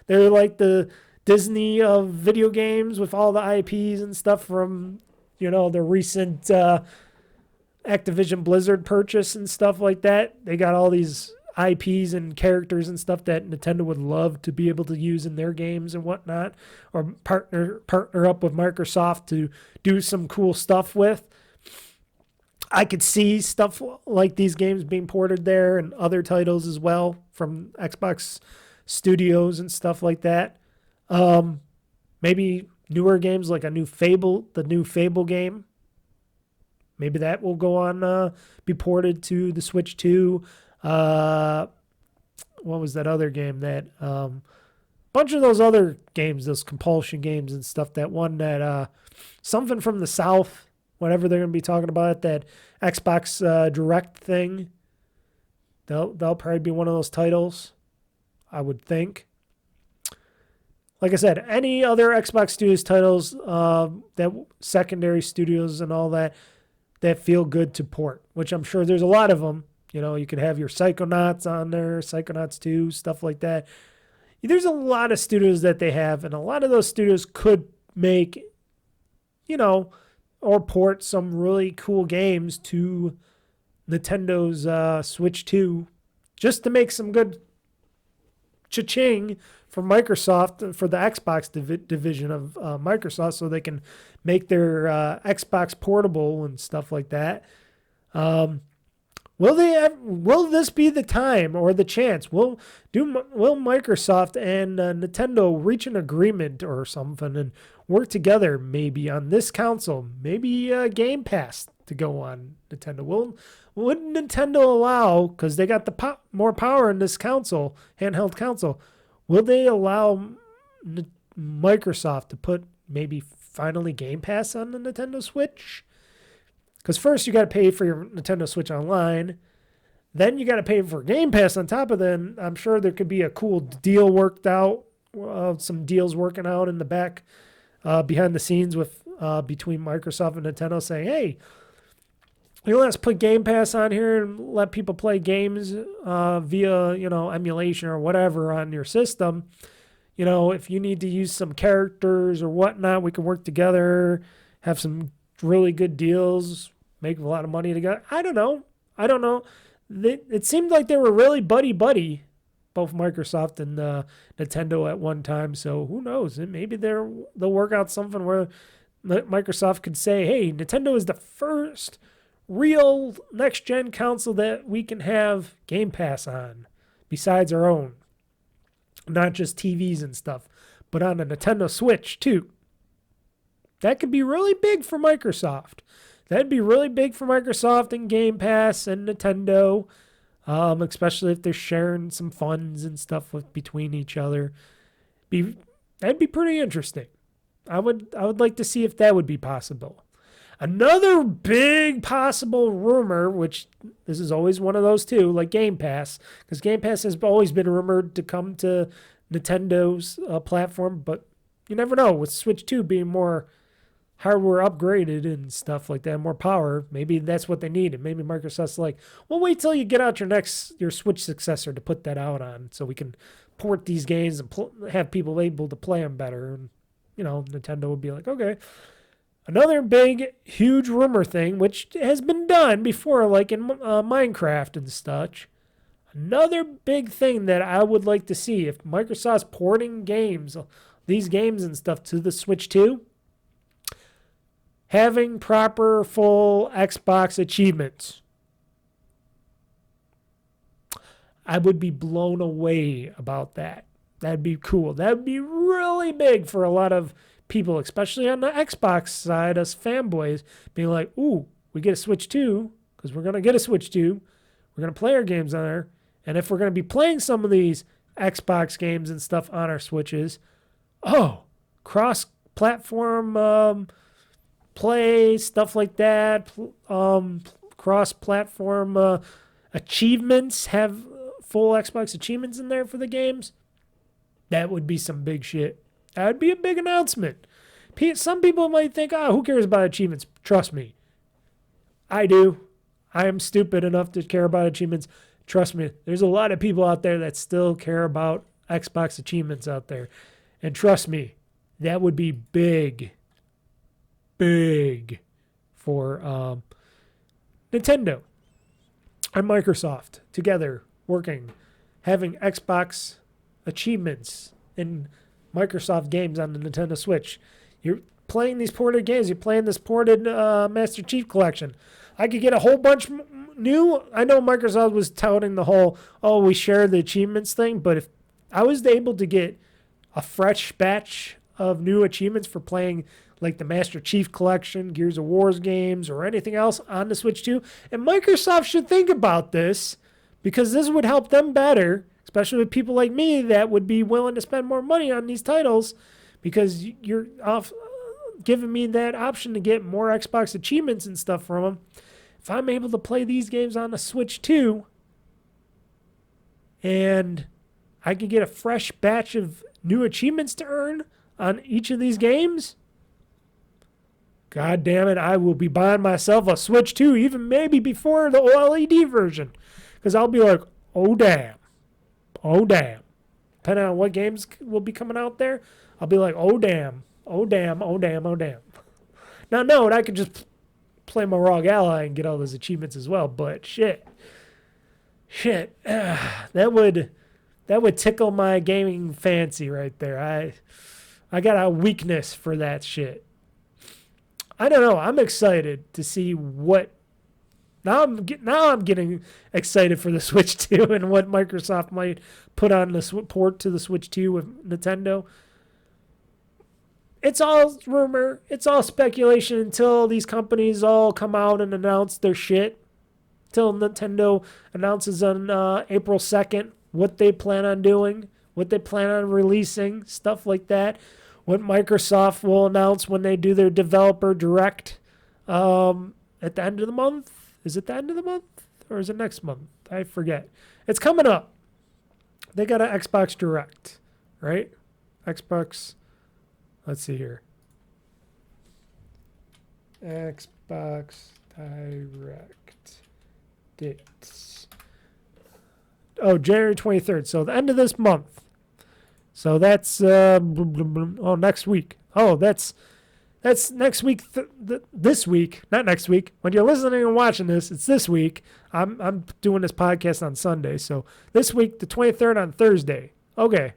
They're like the Disney of video games with all the IPs and stuff from, the recent Activision Blizzard purchase and stuff like that. They got all these IPs and characters and stuff that Nintendo would love to be able to use in their games and whatnot, or partner up with Microsoft to do some cool stuff with. I could see stuff like these games being ported there and other titles as well from Xbox Studios and stuff like that. Maybe newer games like the new Fable game. Maybe that will go on, be ported to the Switch 2. What was that other game that bunch of those other games, those compulsion games and stuff, that one that something from the South, whatever they're going to be talking about, that Xbox Direct thing, they'll probably be one of those titles, I would think. Like I said, any other Xbox Studios titles, that secondary studios and all that feel good to port, which I'm sure there's a lot of them. You could have your Psychonauts on there, Psychonauts 2, stuff like that. There's a lot of studios that they have, and a lot of those studios could make, or port some really cool games to Nintendo's Switch 2 just to make some good cha-ching for Microsoft, for the Xbox division of Microsoft, so they can make their Xbox portable and stuff like that. Will this be the time or the chance? Will Microsoft and Nintendo reach an agreement or something and work together maybe on this console? Maybe Game Pass to go on Nintendo. Would Nintendo allow, because they got the more power in this console, handheld console, will they allow Microsoft to put maybe finally Game Pass on the Nintendo Switch? Because first you got to pay for your Nintendo Switch Online. Then you got to pay for Game Pass on top of that. And I'm sure there could be a cool deal worked out, some deals working out in the back, behind the scenes with between Microsoft and Nintendo saying, hey, let's put Game Pass on here and let people play games via, emulation or whatever on your system. If you need to use some characters or whatnot, we can work together, have some really good deals, make a lot of money together. I don't know. it seemed like they were really buddy, both Microsoft and Nintendo at one time. So who knows? Maybe they'll work out something where Microsoft could say, hey, Nintendo is the first real next-gen console that we can have Game Pass on, besides our own. Not just TVs and stuff, but on a Nintendo Switch, too. That could be really big for Microsoft. That'd be really big for Microsoft and Game Pass and Nintendo, especially if they're sharing some funds and stuff between each other. That'd be pretty interesting. I would like to see if that would be possible. Another big possible rumor, which this is always one of those too, like Game Pass, because Game Pass has always been rumored to come to Nintendo's platform, but you never know. With Switch 2 being more hardware upgraded and stuff like that, more power, maybe that's what they need. And maybe Microsoft's like, well, wait till you get out your Switch successor to put that out on, so we can port these games and have people able to play them better. And Nintendo would be like, okay. Another big, huge rumor thing, which has been done before, like in Minecraft and such. Another big thing that I would like to see, if Microsoft's porting these games and stuff to the Switch 2, having proper full Xbox achievements. I would be blown away about that. That'd be cool. That'd be really big for a lot of people, especially on the Xbox side, us fanboys, being like, ooh, we get a Switch 2, because we're going to get a Switch 2. We're going to play our games on there. And if we're going to be playing some of these Xbox games and stuff on our Switches, cross-platform play, stuff like that, cross-platform achievements, have full Xbox achievements in there for the games. That would be some big shit. That would be a big announcement. Some people might think, who cares about achievements? Trust me. I do. I am stupid enough to care about achievements. Trust me. There's a lot of people out there that still care about Xbox achievements out there. And trust me, that would be big for Nintendo and Microsoft together working, having Xbox achievements in Microsoft games on the Nintendo Switch. You're playing these ported games. You're playing this ported Master Chief Collection. I could get a whole bunch new. I know Microsoft was touting the whole, we share the achievements thing, but if I was able to get a fresh batch of new achievements for playing like the Master Chief Collection, Gears of War's games, or anything else on the Switch 2, and Microsoft should think about this, because this would help them better, especially with people like me that would be willing to spend more money on these titles, because you're giving me that option to get more Xbox achievements and stuff from them. If I'm able to play these games on the Switch 2, and I could get a fresh batch of new achievements to earn on each of these games, God damn it, I will be buying myself a Switch 2, even maybe before the OLED version, because I'll be like, oh damn. Depending on what games will be coming out there, I'll be like, oh damn. Now, no, I could just play my ROG Ally and get all those achievements as well, but shit, that would tickle my gaming fancy right there. I got a weakness for that shit. I don't know. I'm excited to see what. Now I'm getting excited for the Switch 2 and what Microsoft might put on the port to the Switch 2 with Nintendo. It's all rumor. It's all speculation until these companies all come out and announce their shit. Till Nintendo announces on April 2nd what they plan on doing, what they plan on releasing, stuff like that. What Microsoft will announce when they do their developer direct at the end of the month. Is it the end of the month or is it next month? I forget. It's coming up. They got an Xbox Direct, right? Xbox. Let's see here. Xbox Direct dates. Oh, January 23rd. So the end of this month. So that's next week. Oh, that's That's next week. This week, not next week. When you're listening and watching this, it's this week. I'm doing this podcast on Sunday, so this week, the 23rd on Thursday. Okay.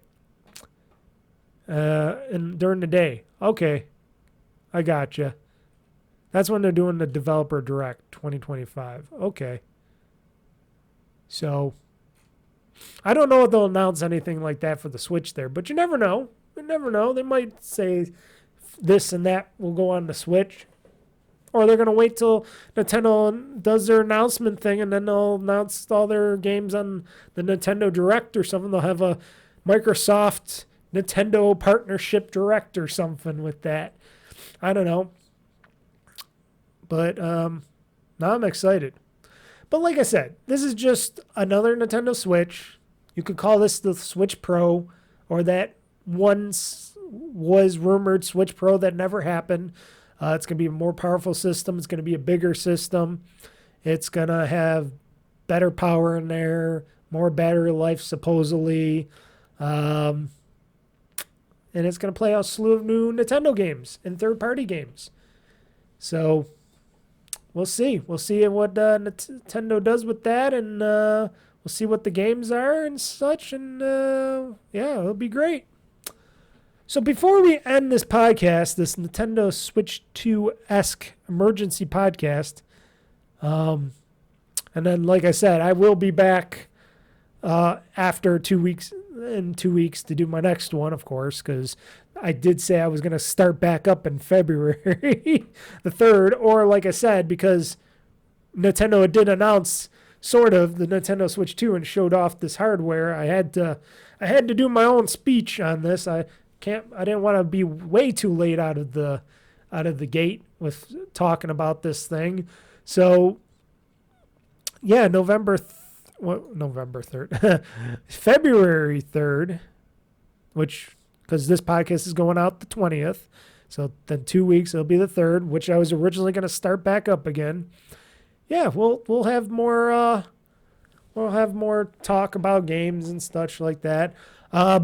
And during the day. Okay, I gotcha. That's when they're doing the Developer Direct 2025. Okay. So, I don't know if they'll announce anything like that for the Switch there, but you never know. You never know. They might say this and that will go on the Switch. Or they're going to wait till Nintendo does their announcement thing and then they'll announce all their games on the Nintendo Direct or something. They'll have a Microsoft Nintendo partnership direct or something with that. I don't know. But now I'm excited. But like I said, this is just another Nintendo Switch. You could call this the Switch Pro or that once was rumored Switch Pro that never happened. It's going to be a more powerful system. It's going to be a bigger system. It's going to have better power in there, more battery life supposedly. And it's going to play a slew of new Nintendo games and third-party games. So we'll see. We'll see what Nintendo does with that, and we'll see what the games are and such. And yeah, it'll be great. So before we end this podcast, this Nintendo Switch 2-esque emergency podcast, and then, like I said, I will be back after 2 weeks, in 2 weeks to do my next one, of course, because I did say I was going to start back up in February the 3rd, or like I said, because Nintendo did announce sort of the Nintendo Switch 2 and showed off this hardware. I had to do my own speech on this. I didn't want to be way too late out of the gate with talking about this thing. So yeah, November 3rd, February 3rd, which, because this podcast is going out the 20th. So then 2 weeks, it'll be the 3rd, which I was originally going to start back up again. Yeah, we'll have more talk about games and such like that.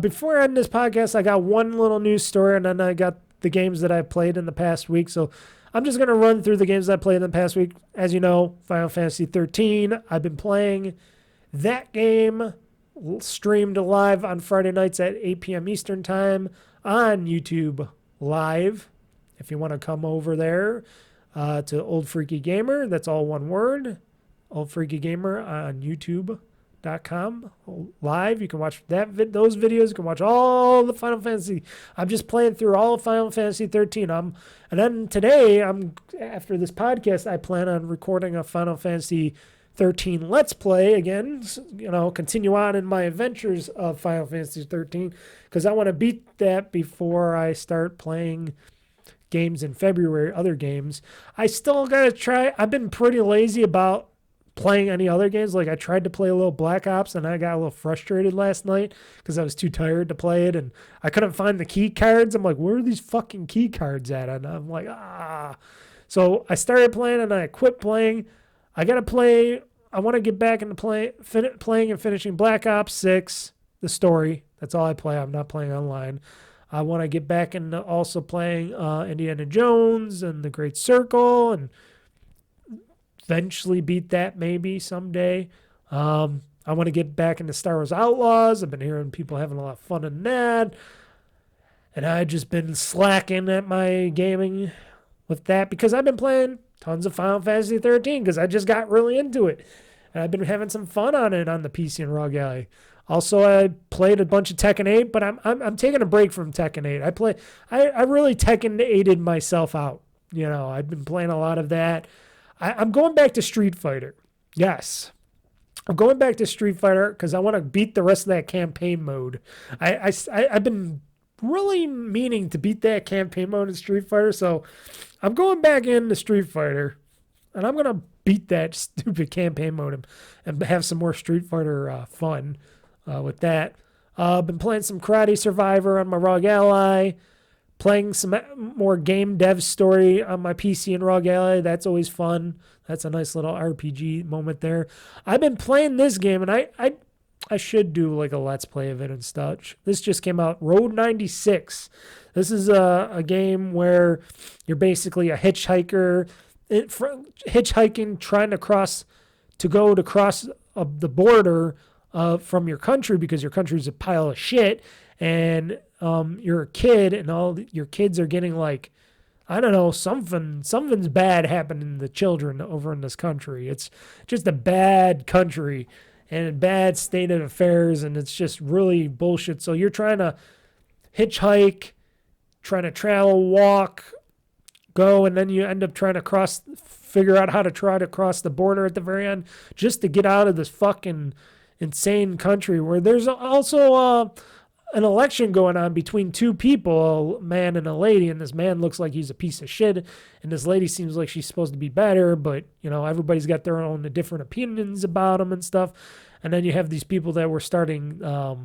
Before I end this podcast, I got one little news story, and then I got the games that I played in the past week. So I'm just going to run through the games that I played in the past week. As you know, Final Fantasy 13. I've been playing that game streamed live on Friday nights at 8 p.m. Eastern Time on YouTube Live. If you want to come over there to OldFreakyGamer, that's all one word. OldFreakyGamer on YouTube.com live. You can watch those videos. You can watch all the Final Fantasy. I'm just playing through all of Final Fantasy 13. And then today, after this podcast, I plan on recording a Final Fantasy 13 Let's Play again. Continue on in my adventures of Final Fantasy 13 because I want to beat that before I start playing games in February, other games. I still got to try. I've been pretty lazy about playing any other games. Like I tried to play a little Black Ops and I got a little frustrated last night because I was too tired to play it and I couldn't find the key cards. I'm like, where are these fucking key cards at? And I'm like, So I started playing and I quit playing. I want to get back into playing and finishing Black Ops 6, the story. That's all I play. I'm not playing online. I want to get back into also playing Indiana Jones and The Great Circle and eventually beat that maybe someday. I want to get back into Star Wars Outlaws. I've been hearing people having a lot of fun in that. And I've just been slacking at my gaming with that because I've been playing tons of Final Fantasy 13 because I just got really into it. And I've been having some fun on it on the PC and Raw Alley. Also, I played a bunch of Tekken 8, but I'm taking a break from Tekken 8. I really Tekken 8'd myself out. I've been playing a lot of that. I'm going back to Street Fighter. Yes. I'm going back to Street Fighter because I want to beat the rest of that campaign mode. I've been really meaning to beat that campaign mode in Street Fighter, so I'm going back into Street Fighter, and I'm going to beat that stupid campaign mode and have some more Street Fighter fun with that. I've been playing some Karate Survivor on my ROG Ally, playing some more game dev story on my PC and ROG Ally. That's always fun. That's a nice little RPG moment there. I've been playing this game, and I should do like a let's play of it and stuff. This just came out, Road 96. This is a game where you're basically a hitchhiker, hitchhiking, trying to cross the border from your country because your country's a pile of shit, and you're a kid, and your kids are getting like, I don't know, something's bad happening to the children over in this country. It's just a bad country and a bad state of affairs, and it's just really bullshit. So you're trying to hitchhike, trying to travel, walk, go, and then you end up trying to figure out how to try to cross the border at the very end just to get out of this fucking insane country where there's also an election going on between two people, a man and a lady, and this man looks like he's a piece of shit, and this lady seems like she's supposed to be better, but, you know, everybody's got their own different opinions about him and stuff. And then you have these people that were starting, a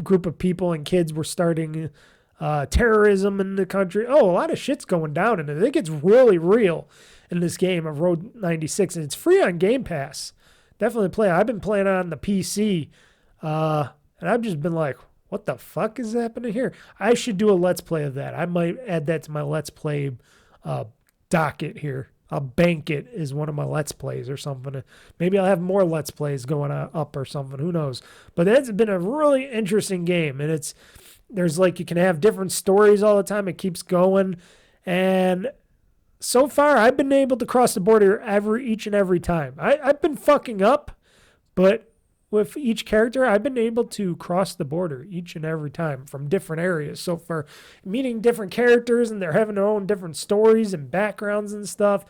group of people and kids were starting terrorism in the country. Oh, a lot of shit's going down, and it gets really real in this game of Road 96, and it's free on Game Pass. Definitely play it. I've been playing it on the PC, and I've just been like, what the fuck is happening here? I should do a Let's Play of that. I might add that to my Let's Play docket here. I'll bank it as one of my Let's Plays or something. Maybe I'll have more Let's Plays going up or something. Who knows? But it's been a really interesting game. And there's like, you can have different stories all the time. It keeps going. And so far, I've been able to cross the border each and every time. I've been fucking up, but with each character, I've been able to cross the border each and every time from different areas. So for meeting different characters, and they're having their own different stories and backgrounds and stuff,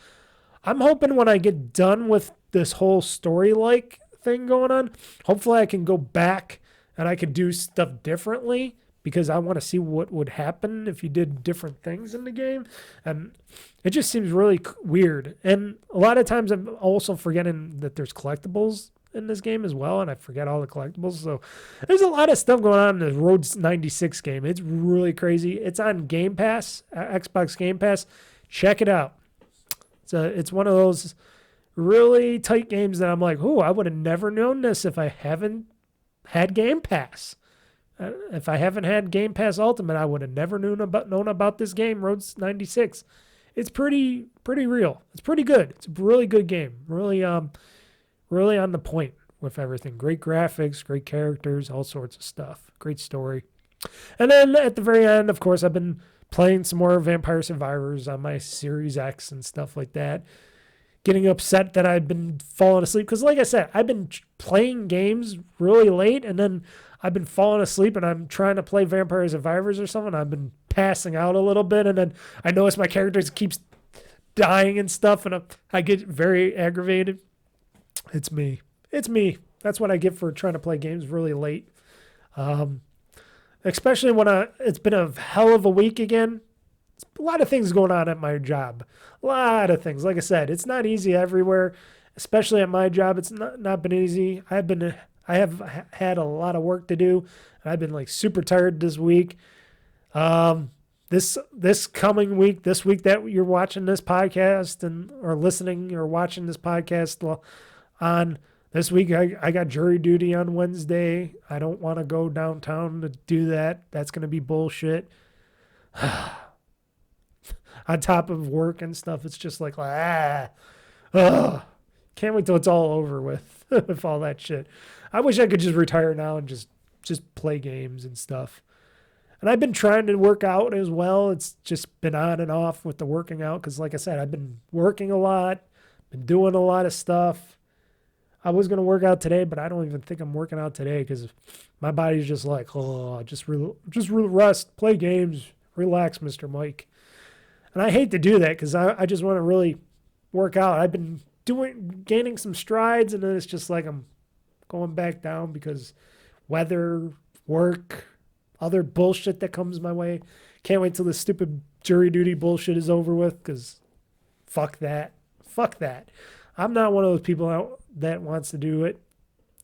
I'm hoping when I get done with this whole story-like thing going on, hopefully I can go back and I can do stuff differently, because I want to see what would happen if you did different things in the game. And it just seems really weird. And a lot of times I'm also forgetting that there's collectibles in this game as well, and I forget all the collectibles. So there's a lot of stuff going on in the Road 96 game. It's really crazy. It's on Game Pass, Xbox Game Pass. Check it out. It's one of those really tight games that I'm like, oh, I would have never known this if I haven't had Game Pass. If I haven't had Game Pass Ultimate, I would have never known about this game, Road 96. It's pretty real. It's pretty good. It's a really good game. Really on the point with everything. Great graphics, great characters, all sorts of stuff. Great story. And then at the very end, of course, I've been playing some more Vampire Survivors on my Series X and stuff like that. Getting upset that I've been falling asleep. Because like I said, I've been playing games really late, and then I've been falling asleep, and I'm trying to play Vampire Survivors or something. I've been passing out a little bit, and then I notice my character keeps dying and stuff, and I get very aggravated. It's me. That's what I get for trying to play games really late. Especially when it's been a hell of a week again. A lot of things going on at my job. A lot of things. Like I said, it's not easy everywhere, especially at my job. It's not been easy. I have had a lot of work to do, and I've been like super tired this week. This coming week, this week that you're watching this podcast or listening or watching this podcast on this week, I got jury duty on Wednesday. I don't want to go downtown to do that. That's going to be bullshit. On top of work and stuff, it's just like, can't wait till it's all over with, with all that shit. I wish I could just retire now and just play games and stuff. And I've been trying to work out as well. It's just been on and off with the working out because, like I said, I've been working a lot, been doing a lot of stuff. I was going to work out today, but I don't even think I'm working out today because my body's just like, just rest, play games, relax, Mr. Mike. And I hate to do that because I just want to really work out. I've been gaining some strides, and then it's just like I'm going back down because weather, work, other bullshit that comes my way. Can't wait till this stupid jury duty bullshit is over with because fuck that. Fuck that. I'm not one of those people that wants to do it.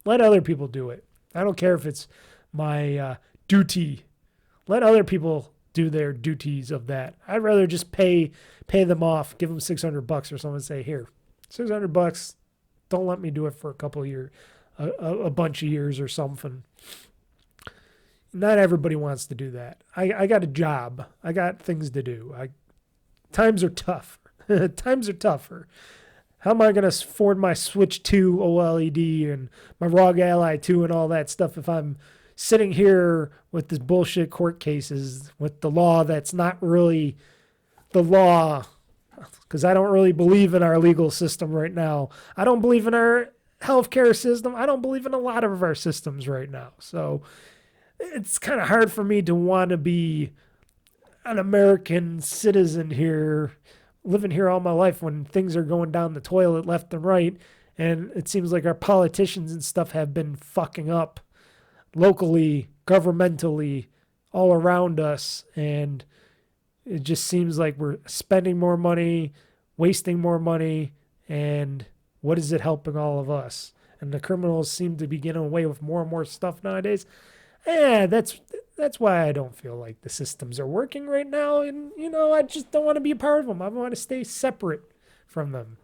Let other people do it. I don't care if it's my duty. Let other people do their duties of that. I'd rather just pay them off, give them $600 or something, and say, here, $600. Don't let me do it for a couple of years, a bunch of years or something. Not everybody wants to do that. I got a job. I got things to do. Times are tough. Times are tougher. How am I going to afford my Switch 2 OLED and my ROG Ally 2 and all that stuff if I'm sitting here with this bullshit court cases with the law that's not really the law? Because I don't really believe in our legal system right now. I don't believe in our healthcare system. I don't believe in a lot of our systems right now. So it's kind of hard for me to want to be an American citizen here, living here all my life when things are going down the toilet left and right. And it seems like our politicians and stuff have been fucking up locally, governmentally, all around us. And it just seems like we're spending more money, wasting more money, and what is it helping all of us? And the criminals seem to be getting away with more and more stuff nowadays. That's why I don't feel like the systems are working right now. And, I just don't want to be a part of them. I want to stay separate from them.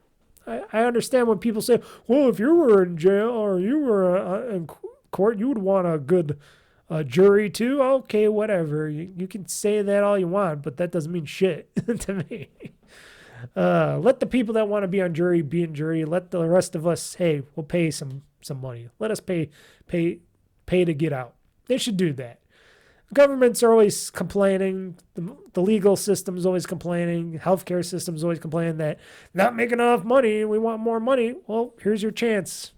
I understand when people say, well, if you were in jail or you were in court, you would want a good jury too. Okay, whatever. You can say that all you want, but that doesn't mean shit to me. Let the people that want to be on jury be in jury. Let the rest of us, hey, we'll pay some money. Let us pay to get out. They should do that. Governments are always complaining. The legal system is always complaining. Healthcare system is always complaining that not making enough money. We want more money. Well, here's your chance.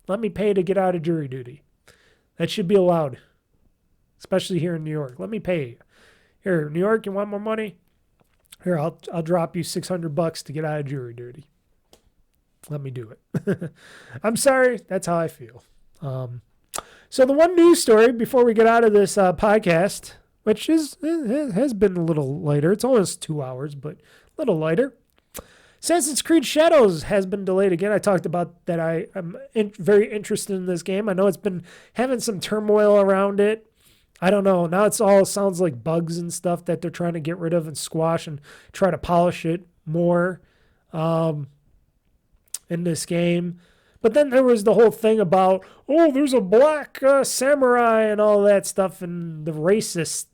Let me pay to get out of jury duty. That should be allowed, especially here in New York. Let me pay. Here, New York, you want more money? Here, I'll drop you $600 to get out of jury duty. Let me do it. I'm sorry. That's how I feel. So the one news story before we get out of this podcast, which has been a little lighter. It's almost 2 hours, but a little lighter. Assassin's Creed Shadows has been delayed again. I talked about that I'm very interested in this game. I know it's been having some turmoil around it. I don't know. Now it's all sounds like bugs and stuff that they're trying to get rid of and squash and try to polish it more in this game. But then there was the whole thing about, there's a black samurai and all that stuff, and the racist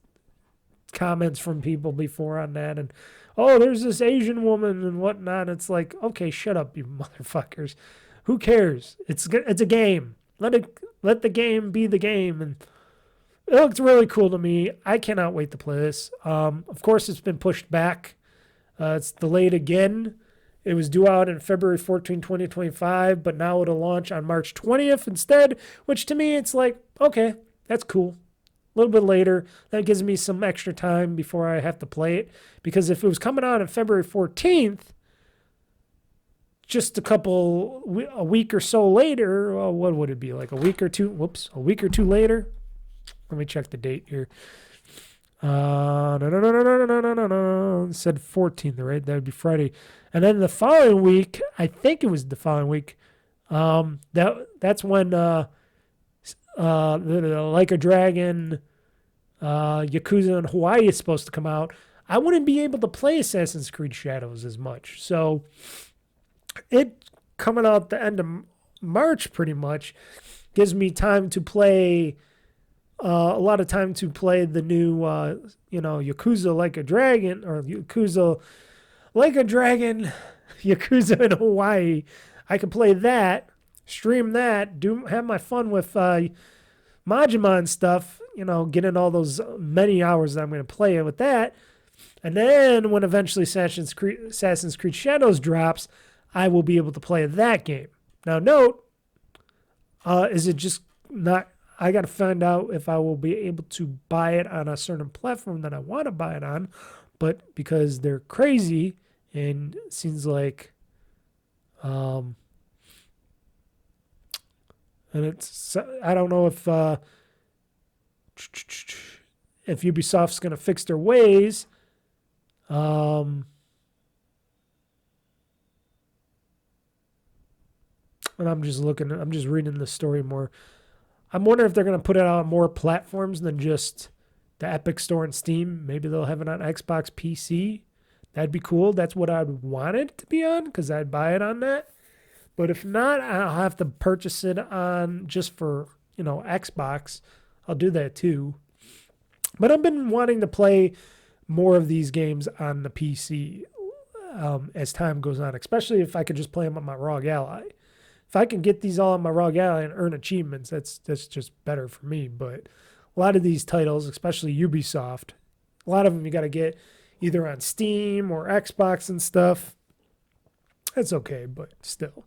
comments from people before on that. And, there's this Asian woman and whatnot. It's like, okay, shut up, you motherfuckers. Who cares? It's a game. Let the game be the game. And it looks really cool to me. I cannot wait to play this. Of course, it's been pushed back. It's delayed again. It was due out in February 14, 2025, but now it'll launch on March 20th instead, which to me, it's like, okay, that's cool. A little bit later, that gives me some extra time before I have to play it. Because if it was coming out on February 14th, just a week or so later, what would it be, like a week or two later? Let me check the date here. No. It said 14th, right? That would be Friday. And then the following week, I think it was the following week, that's when Like a Dragon, Yakuza in Hawaii is supposed to come out. I wouldn't be able to play Assassin's Creed Shadows as much. So it coming out the end of March pretty much gives me time to play a lot of time to play the new, Yakuza Like a Dragon, or Yakuza Like a Dragon, Yakuza in Hawaii. I can play that, stream that, have my fun with Majima and stuff, getting all those many hours that I'm going to play with that. And then when eventually Assassin's Creed Shadows drops, I will be able to play that game. Now note, is it just not... I got to find out if I will be able to buy it on a certain platform that I want to buy it on. But because they're crazy and it seems like, and it's, I don't know if Ubisoft's going to fix their ways. And I'm just reading the story more. I'm wondering if they're going to put it out on more platforms than just the Epic Store and Steam. Maybe they'll have it on Xbox PC. That'd be cool. That's what I'd want it to be on because I'd buy it on that. But if not, I'll have to purchase it on just for, Xbox. I'll do that too. But I've been wanting to play more of these games on the PC as time goes on, especially if I could just play them on my ROG Ally. If I can get these all on my ROG Ally and earn achievements, that's just better for me. But a lot of these titles, especially Ubisoft, a lot of them you got to get either on Steam or Xbox and stuff. That's okay, but still.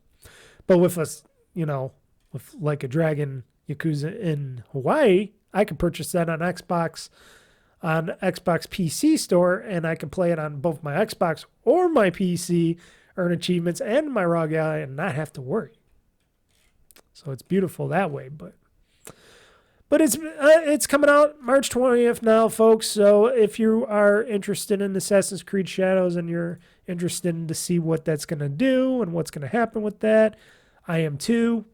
But with us, with like a Dragon Yakuza in Hawaii, I could purchase that on Xbox PC store, and I can play it on both my Xbox or my PC, earn achievements and my ROG Ally, and not have to worry. So it's beautiful that way, but it's coming out March 20th now, folks. So if you are interested in Assassin's Creed Shadows and you're interested to see what that's going to do and what's going to happen with that, I am too.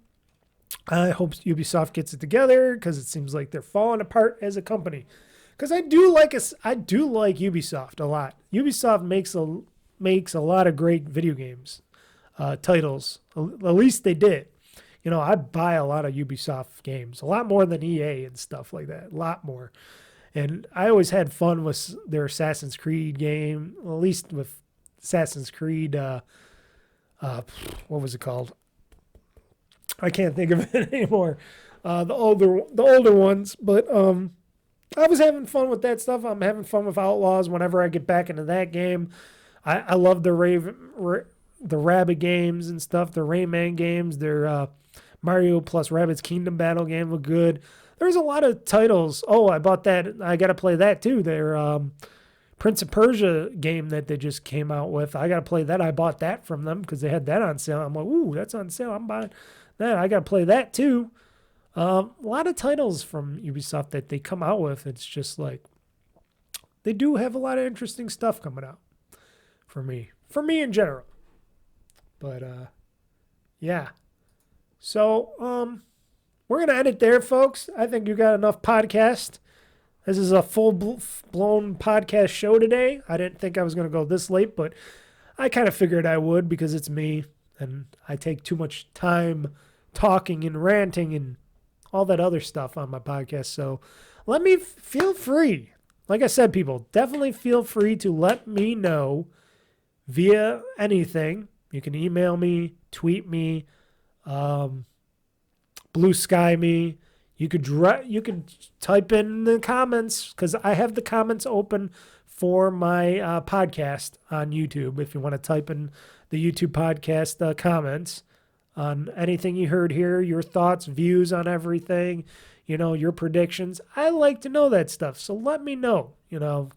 I hope Ubisoft gets it together because it seems like they're falling apart as a company. Because I do like Ubisoft a lot. Ubisoft makes a lot of great video games titles. At least they did. I buy a lot of Ubisoft games, a lot more than EA and stuff like that, a lot more. And I always had fun with their Assassin's Creed game, at least with Assassin's Creed, what was it called? I can't think of it anymore. The older ones, but I was having fun with that stuff. I'm having fun with Outlaws whenever I get back into that game. I love the Rabbids games and stuff, the Rayman games, their Mario plus Rabbids Kingdom Battle game look good. There's a lot of titles. Oh, I bought that. I got to play that too. Their Prince of Persia game that they just came out with. I got to play that. I bought that from them because they had that on sale. I'm like, ooh, that's on sale. I'm buying that. I got to play that too. A lot of titles from Ubisoft that they come out with. It's just like they do have a lot of interesting stuff coming out for me in general. But yeah. So we're gonna end it there, folks. I think you got enough podcast. This is a full-blown podcast show today. I didn't think I was gonna go this late, but I kind of figured I would because it's me and I take too much time talking and ranting and all that other stuff on my podcast. So feel free. Like I said, people, definitely feel free to let me know via anything. You can email me, tweet me, blue sky me. You could type in the comments because I have the comments open for my podcast on YouTube. If you want to type in the YouTube podcast comments on anything you heard here, your thoughts, views on everything, your predictions. I like to know that stuff. So let me know,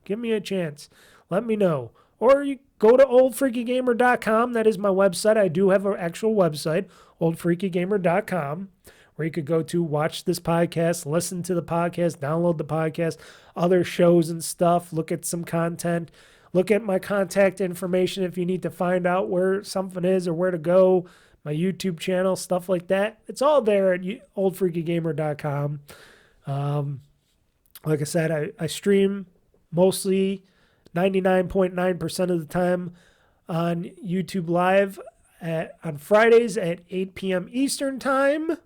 give me a chance. Let me know. Or you go to OldFreakyGamer.com. That is my website. I do have an actual website, OldFreakyGamer.com, where you could go to watch this podcast, listen to the podcast, download the podcast, other shows and stuff, look at some content, look at my contact information if you need to find out where something is or where to go, my YouTube channel, stuff like that. It's all there at OldFreakyGamer.com. Like I said, I stream mostly 99.9% of the time on YouTube Live on Fridays at 8 p.m. Eastern Time.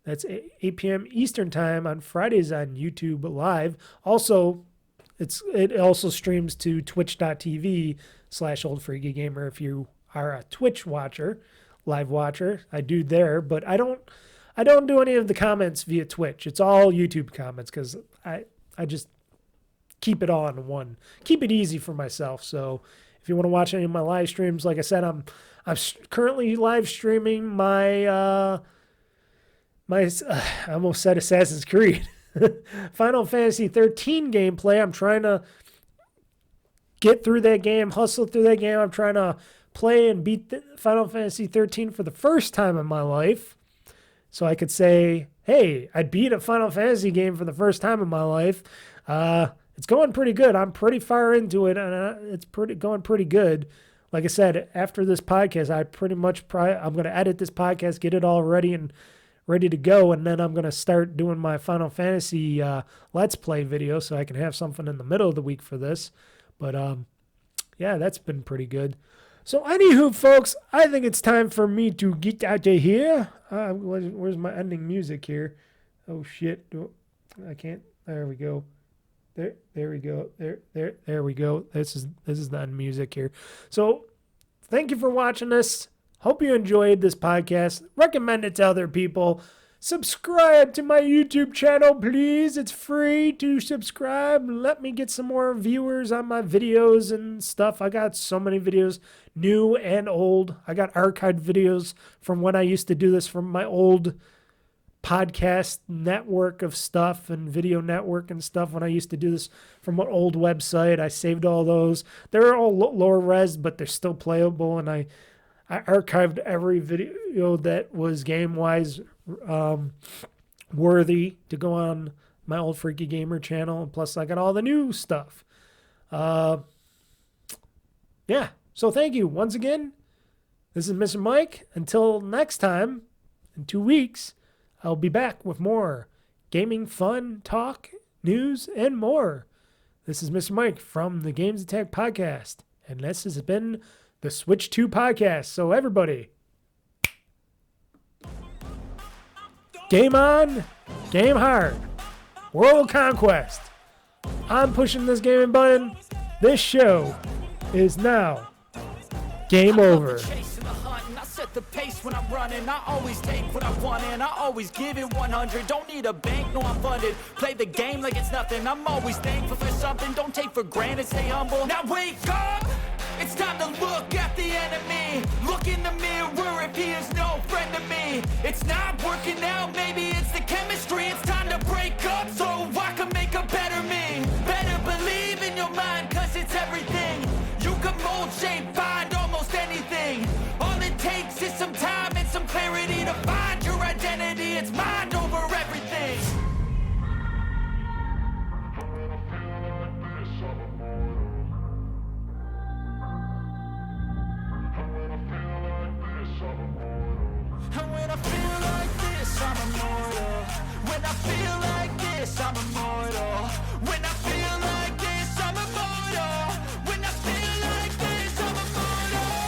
That's 8 p.m. Eastern Time on Fridays on YouTube Live. Also, it also streams to twitch.tv/OldFreakyGamer if you are a Twitch watcher, live watcher. I do there, but I don't do any of the comments via Twitch. It's all YouTube comments because I just keep it all in one. Keep it easy for myself. So if you want to watch any of my live streams, like I said, I'm currently live streaming my I almost said Assassin's Creed. Final Fantasy 13 gameplay. I'm trying to get through that game, hustle through that game. I'm trying to play and beat Final Fantasy 13 for the first time in my life. So I could say, hey, I beat a Final Fantasy game for the first time in my life. It's going pretty good. I'm pretty far into it, and it's going pretty good. Like I said, after this podcast, I'm going to edit this podcast, get it all ready to go, and then I'm going to start doing my Final Fantasy Let's Play video so I can have something in the middle of the week for this. But, yeah, that's been pretty good. So, anywho, folks, I think it's time for me to get out of here. Where's my ending music here? Oh shit! I can't. There we go. There we go. There we go. This is the end music here. So, thank you for watching this. Hope you enjoyed this podcast. Recommend it to other people. Subscribe to my YouTube channel, please. It's free to subscribe. Let me get some more viewers on my videos and stuff. I got so many videos, new and old. I got archived videos from when I used to do this from my old podcast network of stuff and video network and stuff when I used to do this from an old website. I saved all those. They're all lower res, but they're still playable, and I archived every video that was game-wise worthy to go on my Old Freaky Gamer channel. And plus, I got all the new stuff. Yeah. So thank you once again. This is Mr. Mike. Until next time, in 2 weeks, I'll be back with more gaming, fun, talk, news, and more. This is Mr. Mike from the GamezAttack podcast. And this has been the Switch 2 podcast. So everybody, game on, game hard, world conquest. I'm pushing this gaming button. This show is now game over. The pace when I'm running, I always take what I want and I always give it 100. Don't need a bank, no I'm funded. Play the game like it's nothing. I'm always thankful for something. Don't take for granted, stay humble. Now wake up, it's time to look at the enemy. Look in the mirror if he is no friend to me. It's not working out, maybe it's the chemistry. It's time to break up so I can make a better me. Better believe in your mind, cause it's everything. You can mold, shape, find almost anything. All it takes is some time and some clarity to find your identity. It's mind over everything. And when I feel like this, I'm immortal. When I feel like this, I'm immortal. When I feel like this, I'm immortal. When I feel like this, I'm immortal.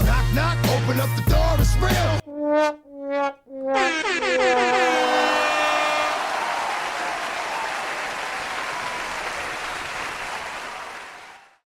Knock, knock, open up the door, it's real.